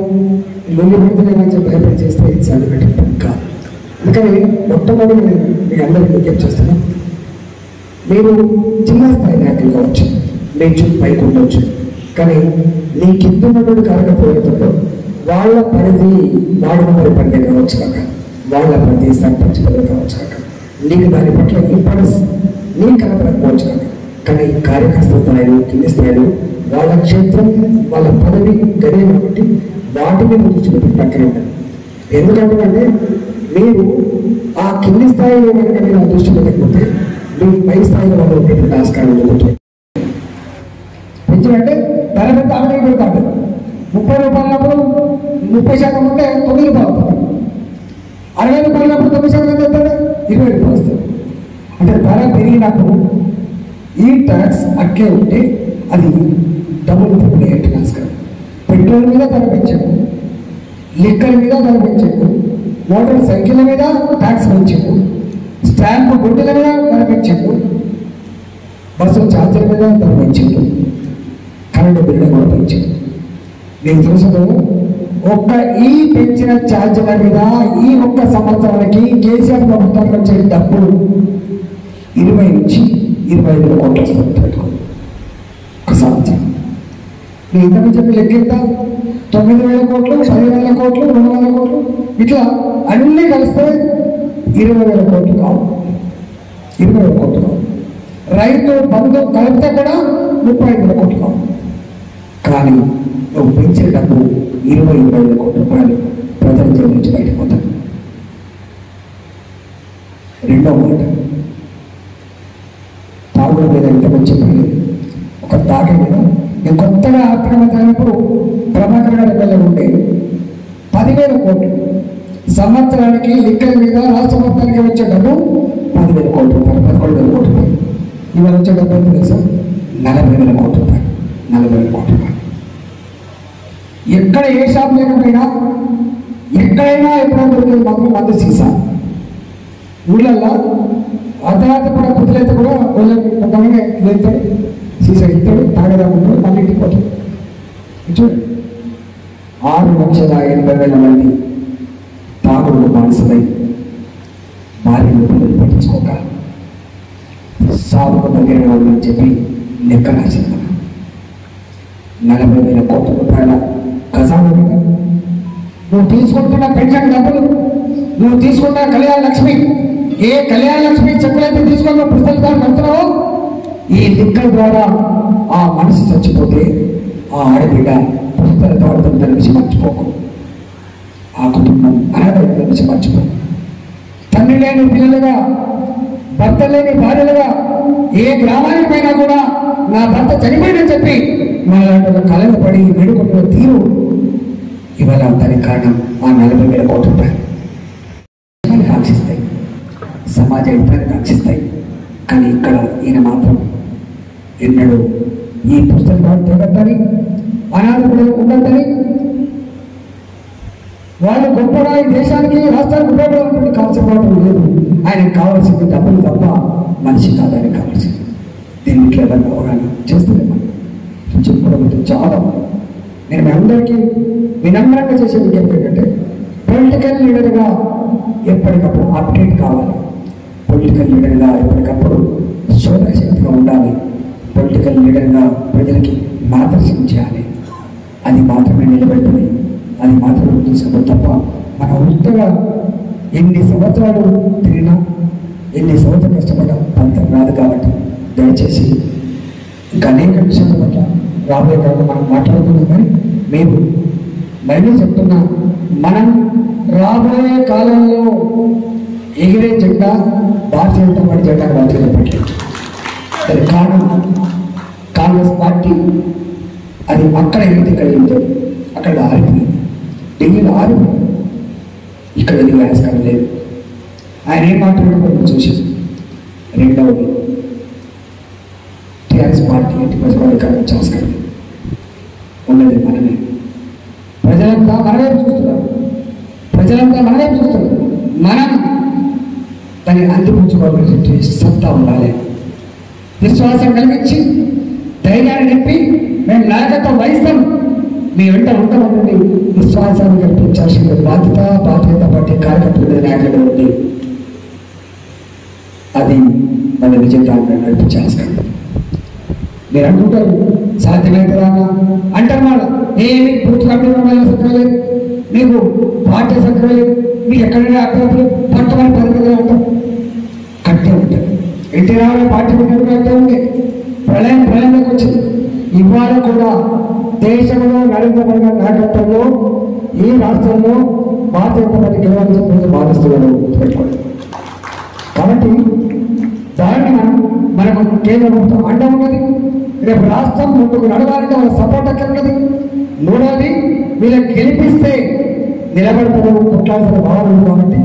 లొల్లి పెడుతున్నామని చెప్పి భయపడి చేస్తే ఇది సాధ్యపెట్టడం కాదు. అందుకని మొట్టమొదటి నేను మీకు అందరికీ విజ్ఞప్తి చేస్తున్నాను, మీరు జిల్లా స్థాయి నాయకులు కావచ్చు, మీ చుట్టూ పైకి ఉండవచ్చు, కానీ నీ కింద ఉన్నటువంటి కార్యక్రమంలో వాళ్ళ పరిధి వార్డు మెంబర్ పని కావచ్చు కాక, వాళ్ళ పరిధి సర్పంచ్ పదవి కావచ్చు కాక, నీకు దాని పట్ల ఇంపార్టెన్స్ నీకు కనపడకపోవచ్చు కాక, కానీ కార్యకర్త స్థాయిలు కింది స్థాయిలు వాళ్ళ క్షేత్రం వాళ్ళ పదవి గదే కాబట్టి వాటి మీద దృష్టి పెట్టి ప్రక్కన ఉంటుంది. ఎందుకంటే మీరు ఆ కింది స్థాయిలో కనుక మీరు దృష్టి పెట్టకపోతే మీరు పై స్థాయిలో వాళ్ళు ఉండేటువంటి ఆస్కారం జరుగుతుంది. పెంచాలంటే ధర పెద్ద అమలు పెడతాడు. 30 రూపాయలప్పుడు 30% ఉంటే 9 రూపాయలు అవుతుంది. 60 రూపాయలప్పుడు 9% ఎంత అవుతుంది? 20 రూపాయలు వస్తుంది. అంటే ధర పెరిగినప్పుడు ఈ ట్యాక్స్ అట్లే ఉంటే అది డబుల్ ట్రిపుల్ అయ్యేట్టు ఆస్కారం. పెట్రోల్ మీద ధర పెంచాడు, లిక్కర్ మీద ధర పెంచాడు, మోటార్ సైకిళ్ళ మీద ట్యాక్స్ పెంచాడు, స్టాంపు గుడ్డల మీద ధర పెంచాడు, బస్సు ఛార్జీల మీద ధర పెంచాడు, కరెంటు బిల్లు కూడా పెంచాడు. మీకు తెలుసు, ఒక్క ఈ పెంచిన ఛార్జీల మీద ఈ ఒక్క సంవత్సరానికి కేసీఆర్ ప్రభుత్వానికి వచ్చే డబ్బులు 20 నుంచి 25 కోట్ల పెట్టుకో ఒక సంవత్సరం. మీ ఇంతకు చెప్పి లెక్కిద్దా 9,000 కోట్లు, 10,000 కోట్లు, 2,000 కోట్లు, ఇట్లా అన్నీ కలిస్తే 20,000 కోట్లు కావు. 20,000 కోట్లు కావు. రైతు బంధు కలిపితే కూడా 35,000 కోట్లు కావు. కానీ నువ్వు పెంచే డబ్బు 20,000 కోట్ల రూపాయలు ప్రజల జైలు నుంచి బయటపోతాడు. రెండో మాట, తాగుడు మీద ఇంతకు చెప్పండి. ఒక తాగే మీద నేను కొత్తగా ఆర్థిక మంత్రి అయినప్పుడు ప్రభాకర్ గారు ఎమ్మెల్యే ఉండే 10,000 కోట్లు సంవత్సరానికి లిక్కర్ మీద రాష్ట్ర మొత్తానికి వచ్చే డబ్బు 10,000 కోట్ల రూపాయలు, 11,000 కోట్ల రూపాయలు. ఇవాళ వచ్చే డబ్బు ఎంత తెలుసా? 40,000 కోట్ల రూపాయలు. 40,000 కోట్ల రూపాయలు. ఎక్కడ ఏ షాప్ లేకపోయినా ఎక్కడైనా ఎప్పుడైనా దొరికేది మాత్రం మందు సీసా. ఊళ్ళల్లో అర్ధరాత్రి కూడా పొద్దులైతే కూడా కొంతమంది వెళ్తాడు, సీసా ఇస్తాడు, తాగదాకుంటాడు, మళ్ళీ ఇంటికి పోతాడు. చూడండి, 6,80,000 మంది తాగు తాగుడు బానిసలై భార్యను పిల్లలు పట్టించుకోక సాగుకు దగ్గర వాళ్ళని చెప్పి లెక్క రాసింది. 40,000 కోట్ల రూపాయల ఖజానా మీద నువ్వు తీసుకుంటున్న పెన్షన్ డబ్బులు, నువ్వు తీసుకున్న కళ్యాణ లక్ష్మి, ఏ కళ్యాణ లక్ష్మి చెప్పులైతే తీసుకున్న పుస్తకాలు కడుతున్నావో ఈ లిక్కల ద్వారా ఆ మనిషి చచ్చిపోతే ఆ ఆడబిడ్డ పుస్తకాల ద్వారా విషయం మర్చిపోకు. ఆ కుటుంబం అనాథ విషయం మర్చిపోకు. తండ్రి లేని పిల్లలుగా, భర్త లేని భార్యలుగా ఏ గ్రామానికి పోయినా కూడా నా భర్త చనిపోయిందని చెప్పి మన కళలు పడి వేడుకుంటున్న తీరు ఇవాళ దానికి కారణం ఆ 40,000 కోట్ల రూపాయలు కాంక్షిస్తాయి, సమాజ హితాన్ని కాంక్షిస్తాయి. కానీ ఇక్కడ ఈయన మాత్రం ఎన్నడూ ఈ పుస్తకాలు తేగద్దని, అనాథ పిల్లలు ఉండద్దని, వాళ్ళు గొప్పగా ఈ దేశానికి రాష్ట్రానికి ఉపయోగపడేటువంటి కాన్సెప్ట్ లేదు. ఆయనకు కావాల్సింది డబ్బులు తప్ప మనిషి కాదని కావాల్సింది. దీన్ని ఇట్లా అవగాహన చేస్తుంది మనం చెప్పుకోవడం చాలా. నేను మీ అందరికీ వినమ్రంగా చేసే విజ్ఞప్తి ఏంటంటే పొలిటికల్ లీడర్గా ఎప్పటికప్పుడు అప్డేట్ కావాలి. పొలిటికల్ లీడర్గా ఎప్పటికప్పుడు శోధక శక్తిగా ఉండాలి. పొలిటికల్ లీడర్గా ప్రజలకి మార్గదర్శనం చేయాలి. అది మాత్రమే నిలబెడుతుంది, అది మాత్రమే తీసుకుంటాం తప్ప మన వృత్తిగా ఎన్ని సంవత్సరాలు తిరిగినా, ఎన్ని సంవత్సరాలు కష్టపడ్డా ఫలితం రాదు. కాబట్టి దయచేసి ఇంకా అనేక విషయాల పట్ల రాబోయే కాలంలో మనం మాట్లాడుతున్నాం. కానీ మేము మళ్ళీ చెప్తున్నా, మనం రాబోయే కాలంలో ఎగిరే జెండా భారతీయ జనతా పార్టీ జెండా బాధ్యతపట్లేదు. దాని కారణం కాంగ్రెస్ పార్టీ అది అక్కడ ఎగిరితే ఇక్కడ ఎగురుతుంది, అక్కడ ఆరిపోయింది, ఢిల్లీలో ఆరిపోయింది, ఇక్కడ ఎదిగే ఆస్కారం లేదు. ఆయన ఏం మాట్లాడుతున్నా చూసి. రెండవది, టీఆర్ఎస్ పార్టీ ఇంటి ప్రజాధికారం ఆస్కారం ఉన్నది మనమే. ప్రజలంతా మనమే చూస్తున్నారు, ప్రజలంతా మనమే చూస్తున్నారు. మనం దాన్ని అందిపుచ్చుకోవాల్సిన సత్తా ఉండాలి. విశ్వాసం కలిగించి ధైర్యాన్ని నింపి మేము నాయకత్వం వహిస్తాం, మీ వెంట ఉంటామని విశ్వాసాన్ని కల్పించాల్సిన బాధ్యత భారతీయ పార్టీ కార్యకర్తల నాయకులు ఉంది. అది మన విజయదాన్ని నడిపించాల్సిన. మీరు అనుకుంటారు సాధ్యమవుతుందా అంటారు. వాళ్ళు ఏమి బూత్ కమిటీ సక్రలేదు, మీకు పార్టీ సక్రలేదు, మీకు ఎక్కడైనా అక్కడ పట్టమని పరిమితిగా ఉంటాం. కట్టే ఉంటుంది. ఎన్టీ రామారావు పార్టీ కట్టే ఉంది. ప్రళయంలోకి వచ్చింది. ఇవాళ కూడా దేశంలో నరేంద్ర మోడీ గారి నాయకత్వంలో ఈ రాష్ట్రంలో భారతీయ జనతా పార్టీ గెలవాలని చెప్పి భావిస్తున్నాడు. కాబట్టి దాన్ని మనకు కేంద్ర ప్రభుత్వం అండ ఉన్నది. రేపు రాష్ట్రం ముందుకు నడవాలంటే వాళ్ళ సపోర్ట్ అక్కడ ఉన్నది. మూడవది, వీళ్ళకి గెలిపిస్తే నిలబడతారు, కొట్లాడుతున్న భావన ఉంది. కాబట్టి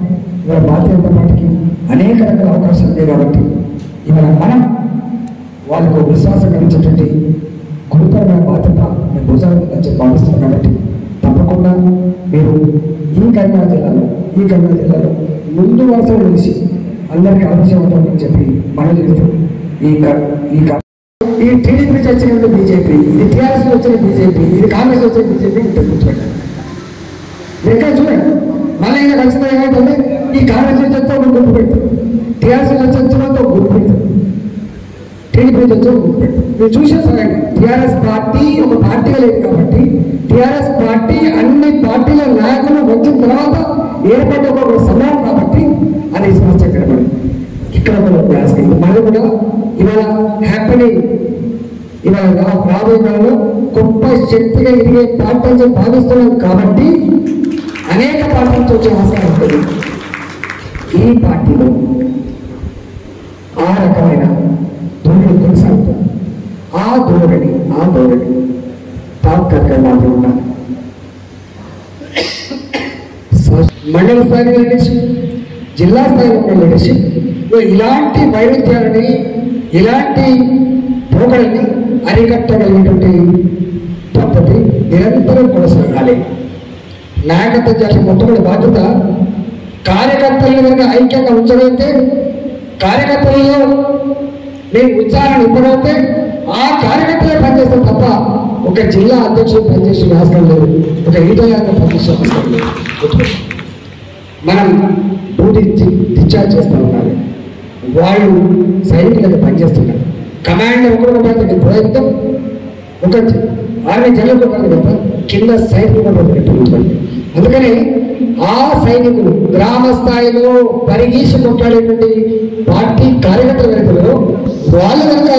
ఇవాళ భారతీయ జనతా పార్టీకి అనేక రకాల అవకాశాలు ఉన్నాయి. కాబట్టి ఇవాళ మనం వాళ్ళకు విశ్వాసం కలిగించేటువంటి గురుతరమైన బాధ్యత మేము భుజాలు చెప్పి భావిస్తున్నాం. కాబట్టి తప్పకుండా మీరు ఈ కరీంనగర్ జిల్లాలో ముందు వరుసలో నిలిచి అందరికీ ఆదర్శవంతం చెప్పి మనం చేస్తాం. ఈ టీడీపీ నుంచి వచ్చిన బీజేపీ, ఇది టీఆర్ఎస్ వచ్చిన బీజేపీ, ఇది కాంగ్రెస్ వచ్చిన బీజేపీ ఉంటుంది. గుర్తుపెట్టాలి. ఎక్కడ చూడండి, మళ్ళీ ఇంకా ఖచ్చితంగా ఏమైతుంది, ఈ కాంగ్రెస్ నుంచి వచ్చే ఒక గుర్తు పెడతారు, టీఆర్ఎస్ నుంచి వచ్చిన ఒక గుర్తు పెడతారు, టీడీపీ నుంచి వచ్చే ఒక గుర్తు పెడతారు. మీరు చూసే సరే, టీఆర్ఎస్ పార్టీ ఒక పార్టీగా లేదు. కాబట్టి టీఆర్ఎస్ పార్టీ అన్ని పార్టీల నాయకులు వచ్చిన తర్వాత ఏర్పడ్డ ఒక సమయం. కాబట్టి అది సమస్య కనబడి ఇక్కడ మనది కూడా ఇవాళ హ్యాపీని ఇవాళ రాబోయే కాలంలో గొప్ప శక్తిగా ఎదిగే పార్టీ అని భావిస్తున్నాం. కాబట్టి అనేక పార్టీలతో వచ్చే అవసరం ఉంటుంది. ఈ పార్టీలో ఆ రకమైన ధోరణి కొనసాగుతుంది. ఆ ధోరణి తాత్కాలిక మాత్రం ఉండాలి. మండల స్థాయి లీడర్షిప్, జిల్లా స్థాయిలో ఉన్న లీడర్షిప్ ఇలాంటి వైరుధ్యాలని, ఇలాంటి పోకడల్ని అరికట్టగలిగినటువంటి పద్ధతి నిరంతరం కొనసాగాలి. నాయకత్వం చేసిన మొట్టమొదటి బాధ్యత కార్యకర్తలను కనుక ఐక్యంగా ఉంచగలిగితే, కార్యకర్తలలో నేను ఉత్సాహాన్ని ఇవ్వగలిగితే ఆ కార్యకర్తలే పనిచేస్తాం తప్ప ఒక జిల్లా అధ్యక్షుడు పనిచేసే అవసరం లేదు, ఒక ఈటయాన్ని పనిచేసే అవసరం లేదు. మనం డ్యూటీ డిశ్చార్జ్ చేస్తూ ఉండాలి. వాళ్ళు సైనికులకు పనిచేస్తున్నారు. కమాండర్ ఒకరు ప్రయత్నం ఒక ఆర్మీ జనరల్ కదా కింద సైనికులు. అందుకని ఆ సైనికులు గ్రామ స్థాయిలో పరిగీసి కొట్లాడేటువంటి పార్టీ కార్యకర్తల రైతులు వాళ్ళు కనుక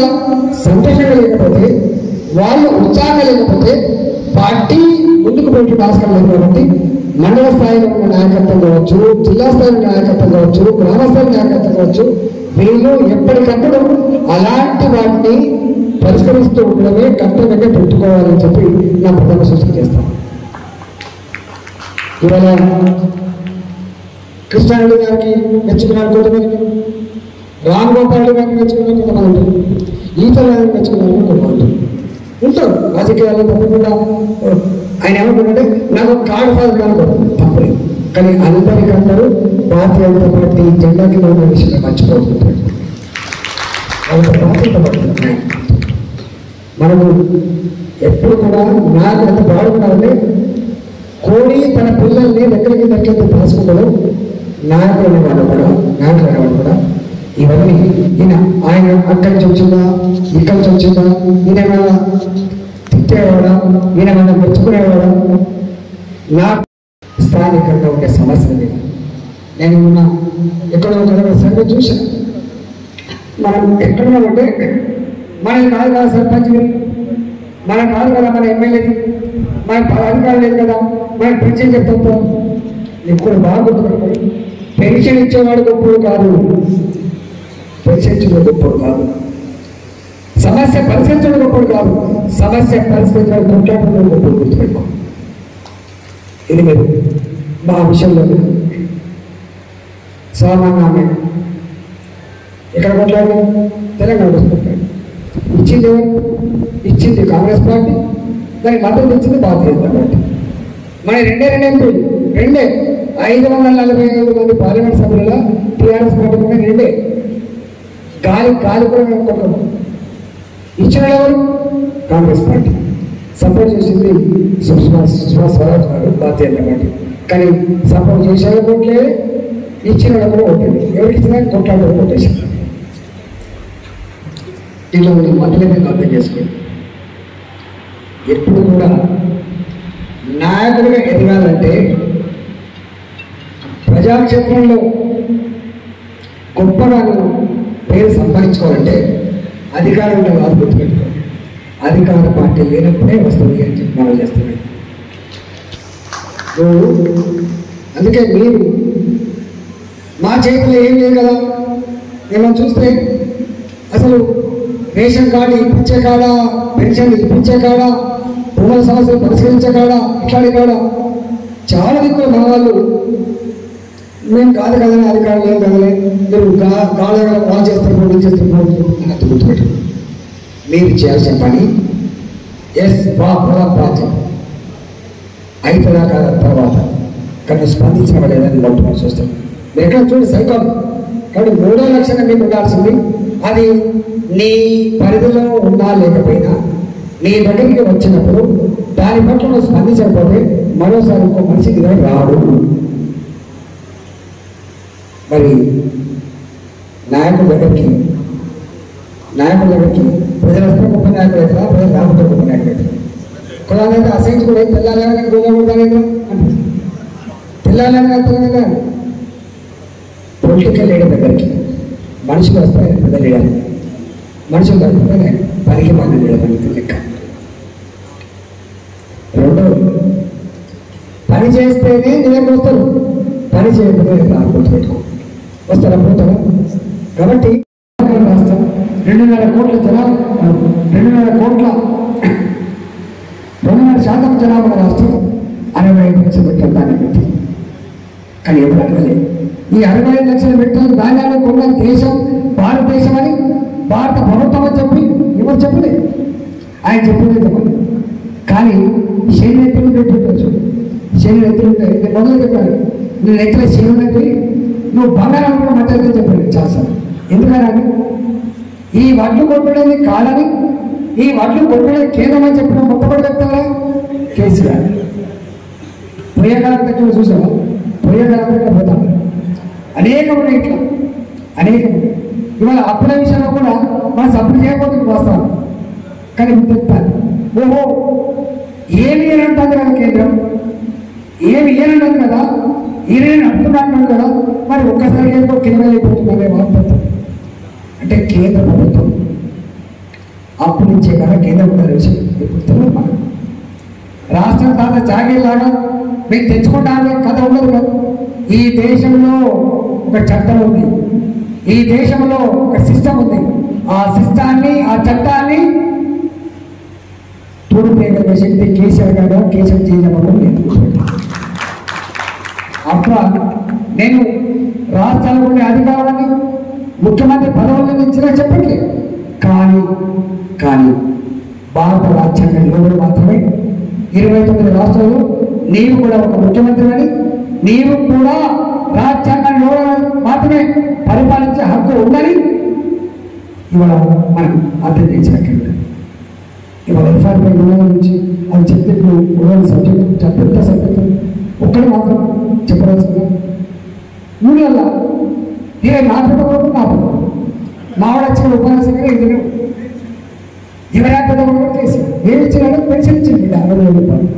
సంతోషంగా లేకపోతే, వాళ్ళు ఉత్సాహంగా లేకపోతే పార్టీ ముందుకు పోటీ ఆస్కారం లేదు. కాబట్టి మండల స్థాయిలో ఉన్న నాయకత్వం కావచ్చు, జిల్లా స్థాయిలో నాయకత్వం కావచ్చు, గ్రామ స్థాయి నాయకత్వం కావచ్చు, వీళ్ళు ఎప్పటికప్పుడు అలాంటి వాటిని పరిష్కరిస్తూ ఉండడమే కర్తవ్యంగా పెట్టుకోవాలని చెప్పి నా ప్రథమ సూచన చేస్తాను. ఇవాళ కృష్ణారెడ్డి గారికి మెచ్చుకున్నారు కొంతమంది, రామ్ గోపాల్ గారిని మెచ్చుకున్నారు కొంతమంది, ఈతల గారిని మెచ్చుకున్నారు కొంతమంది ఉంటారు. రాజకీయాల్లో తప్పకుండా ఆయన ఏమంటున్నారంటే నాకు కార్డు ఫాదర్ అనుకోండి తప్పలేదు, కానీ అందరికందరూ భారతీయ జనతా పార్టీ జెండా కింద ఉన్న విషయంలో మర్చిపోతుంటారు. వాళ్ళ బాధ్యత పడుతున్నాయి. మనము ఎప్పుడు కూడా నాకు ఎంత బాగుండాలంటే కోడి తన పిల్లల్ని దగ్గరికి దగ్గరికి దాచుకుంటాడు. నాయకులు అనేవాడు కూడా ఇవన్నీ ఆయన అక్కడి నుంచి వచ్చిందా, ఇక్కడి నుంచి వచ్చిందా, ఈయనేమైనా తిట్టేవాడా, ఈయనేమైనా మెచ్చుకునేవాడా, నా స్థానికంగా ఉండే సమస్య మీద నేను మొన్న ఎక్కడో ఒక సర్వే చూశాను. మనం ఎక్కడున్నామంటే మనకి కాదు కదా సర్పంచ్, మనకు కాదు కదా మన ఎమ్మెల్యేది, మనకు అధికారం లేదు కదా, మనకు పెన్షన్ చెప్తాం. ఇప్పుడు బాగా గుర్తుపెట్టుకోండి, పెన్షన్ ఇచ్చేవాడు గొప్పడు కాదు, పెన్షన్ ఇచ్చేవాడు గొప్పడు కాదు, సమస్య పరిష్కరించడం గొప్పడు కాదు, సమస్య పరిష్కరించడం కొట్లాడడం గొప్పడు. గుర్తుపెట్టుకో, ఇది మీరు మా విషయంలో సామాన్య ఎక్కడ కొట్లాడు తెలంగాణ కొట్లాడు. ఇచ్చింది ఇచ్చింది కాంగ్రెస్ పార్టీ, దానికి మద్దతు ఇచ్చింది భారతీయ జనతా పార్టీ. మన రెండే ఎంపీలు, 545 మంది పార్లమెంట్ సభ్యుల టీఆర్ఎస్ పార్టీ కూడా రెండే. గాలి కూడా ఒక్కొక్క ఇచ్చిన ఎవరు కాంగ్రెస్ పార్టీ, సపోర్ట్ చేసింది సుష్మా స్వరాజ్ గారు భారతీయ జనతా పార్టీ. కానీ సపోర్ట్ చేసేది ఓట్లే, ఇచ్చిన కూడా ఓట్లేదు. ఎవరికి ఇచ్చినా కొట్లాడే ఓటేసారు. దీనిలో మధ్యలో అర్థం చేసుకోండి, ఎప్పుడు కూడా నాయకుడిగా ఎదగాలంటే ప్రజాక్షేత్రంలో గొప్పగా పేరు సంపాదించుకోవాలంటే అధికారం ఉండే వారు గుర్తుపెట్టుకోండి. అధికార పార్టీ లేనప్పుడే వస్తుంది అని చెప్పి మనం చేస్తున్నాం. అందుకే మీరు మా చేతిలో ఏం లేదు కదా, మేము చూస్తే అసలు రేషన్ కార్డు ఇప్పించే కాడా, పెన్షన్ ఇప్పించే కాడా, భూముల సమస్యలు పరిష్కరించే కాడా, ఇట్లాంటి కాడా చాలా దిక్కులు మన వాళ్ళు మేము కాదు కదలే, అధికారులు ఏం కదలే, మీరు గాలి వాళ్ళు చేస్తారు అని గుర్తుపెట్టు. మీరు చేయాల్సిన పని బాధ్యత అయిపోయినా కాదు తర్వాత, కానీ స్పందించిన వాళ్ళు ఏదైనా మొట్టమొదటి చూస్తాం. మీరు ఎక్కడ చూడండి సైకాలజీ. కాబట్టి 3వ లక్షణంగా మీకు ఉండాల్సింది అది నీ పరిధిలో ఉన్నా లేకపోయినా నీ దగ్గరికి వచ్చినప్పుడు దాని పట్ల నువ్వు స్పందించకపోతే మరోసారి ఇంకో మనిషికి రాడు. మరి నాయకుల దగ్గరికి ప్రజలు వస్తే గొప్ప నాయకులు అవుతారా, ప్రజలు రాకపోతే గొప్ప నాయకులు అవుతారు. కులాలైతే అసహించుకుని తెల్లాలని గోగొడతాను అంటే తెల్లాలని వెళ్తాను కదా. పొలిటికల్ లీడర్ దగ్గరికి మనుషులు వస్తాయి, పెద్ద లీడర్. మనుషులు కలుపుతానే పనికి మన లీడర్ లెక్క. రెండోది పని చేస్తేనే నేను వస్తాను, పని చేయకపోతే గుర్తుపెట్టుకో వస్తారా పోతారా. కాబట్టి రాష్ట్రం 2.5 కోట్ల జనాభా, 2.5% జనాభా రాష్ట్రం 65 లక్షలు పెట్టారు దాన్ని పెట్టి. కానీ ఎవరు అడగలేదు. ఈ 65 లక్షలు పెట్టాలి దాని కొన్న దేశం భారతదేశం అని భారత ప్రభుత్వం అని చెప్పి ఎవరు చెప్పలేదు, ఆయన చెప్పిందే చెప్పండి. కానీ శని ఎత్తులు పెట్టుకోవచ్చు, శని ఎత్తులు ఉంటాయి. నేను మొదలు చెప్పాను, నేను ఎత్తుల శని ఉన్నది, నువ్వు బంగారం కూడా మధ్య చెప్పండి చాలాసార్లు. ఎందుకని ఈ వడ్లు కొట్టడానికి కాదని, ఈ వడ్లు కొట్టడానికి కేంద్రం అని చెప్పిన మొట్టమొదటి చెప్తారా కేసీఆర్. పోయేకాలం దగ్గర చూసావా పోయేదాకా పోతాం. అనేకం ఉన్నాయి, ఇట్లా అనేకం. ఇవాళ అప్పుల విషయంలో కూడా మనం సపోర్ట్ చేయకపోతే వస్తాం. కానీ చెప్తాను, ఓహో ఏమి ఏనంటుంది కదా కేంద్రం, ఏమి ఏనంటుంది కదా, ఈయన అంటున్నాడు కదా, మరి ఒక్కసారి ఏదో కింద అయిపోతుందనే వార్త. అంటే కేంద్ర ప్రభుత్వం అప్పులు ఇచ్చే కదా కేంద్ర ప్రభుత్వం విషయం ఇప్పుడు తెలియదు. మనం రాష్ట్రం తాత జాగీర్లాగా మీకు తెచ్చుకుంటానే కథ ఉండదు కదా. ఈ దేశంలో ఒక చట్టం ఉంది, ఈ దేశంలో ఒక సిస్టమ్ ఉంది. ఆ సిస్టాన్ని, ఆ చట్టాన్ని తోడుపేయగలిగే శక్తి కేసీఆర్ గారు, కేసీఆర్ చేయడం లేదు. అట్లా నేను రాష్ట్రాలకు ఉండే అధికారాన్ని ముఖ్యమంత్రి పదవులను ఇచ్చినా చెప్పట్లేదు. కానీ భారత రాజ్యాంగంలో మాత్రమే 29 రాష్ట్రాలు నీవు కూడా ఒక ముఖ్యమంత్రి అని, నీవు కూడా రాజ్యాంగంలో మాత్రమే పరిపాలించే హక్కు ఉందని ఇవాళ మనం అర్థం చేసినట్టు. ఇవాళ ఎఫ్ఆర్పై నుంచి అది చెప్పిన సబ్జెక్టు పెద్ద సబ్జెక్టు ఒక్కటి మాత్రం చెప్పవలసింది. ఊళ్ళ ఏ నా పెద్దవాడు నా పెద్దవాడు మావాడు వచ్చిన ఉపన్యాసంగా ఇది ఎవరా పెద్దవాడు చేసి ఏమి ఇచ్చినాడో పెన్షన్ ఇచ్చింది 60,000 రూపాయలు.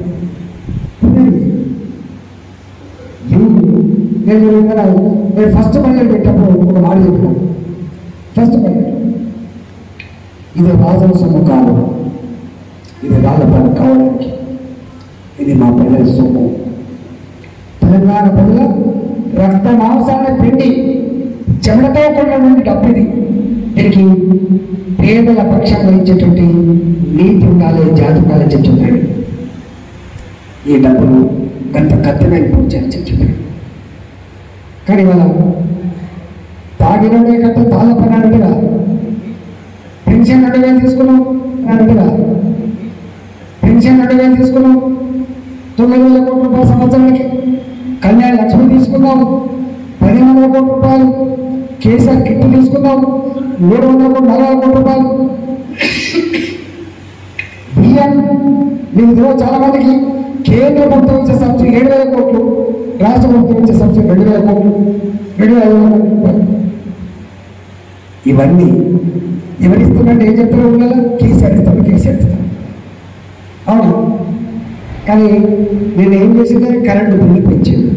నేను ఫస్ట్ బడ్జెట్ పెట్టినప్పుడు ఒక మాట చెప్పినాను. ఫస్ట్ బడ్జెట్ ఇది రాజుల సొమ్ము కాదు, ఇది రాళ్ళ పని కావడానికి, ఇది మా ప్రజల సొమ్ము. తెలంగాణ ప్రజల రక్త మాంసాన్ని పిండి చెమటతో కొన్నటువంటి డబ్బు ఇది. దీనికి పేదల పక్షం వహించేటువంటి నీతి ఉండాలి, జాతి ఉండాలి చెప్తున్నాడు. ఈ డబ్బులు గంత కత్తమైన పూర్తి చెప్తున్నాడు. కానీ వాళ్ళ తాగినోడే కంటే తాళ్ళ పని అన్నట్టుగా పెన్షన్ 2,000 తీసుకున్నాం అన్నట్టుగా పెన్షన్ 2,000 తీసుకున్నాం, 9,000 కోట్ల రూపాయల సంవత్సరానికి కళ్యాణ లక్ష్మి తీసుకున్నాం, 10,000 కోట్ల రూపాయలు కేసీఆర్ కిట్ తీసుకున్నాం, 740 కోట్ల రూపాయలు బియ్యం. మీకు చాలా మందికి కేంద్ర ప్రభుత్వం ఇచ్చే సబ్సిడీ 7,000 కోట్లు, రాష్ట్ర ప్రభుత్వం ఇచ్చే సబ్సిడీ 2,000 కోట్లు, 2,500 కోట్ల రూపాయలు. ఇవన్నీ ఎవరిస్తున్నట్టు ఏం చెప్తారో ఉండాలి, కేసీఆర్ ఇస్తాను. అవును, కానీ నేను ఏం చేసిందే కరెంటు బిల్లు పెంచాను.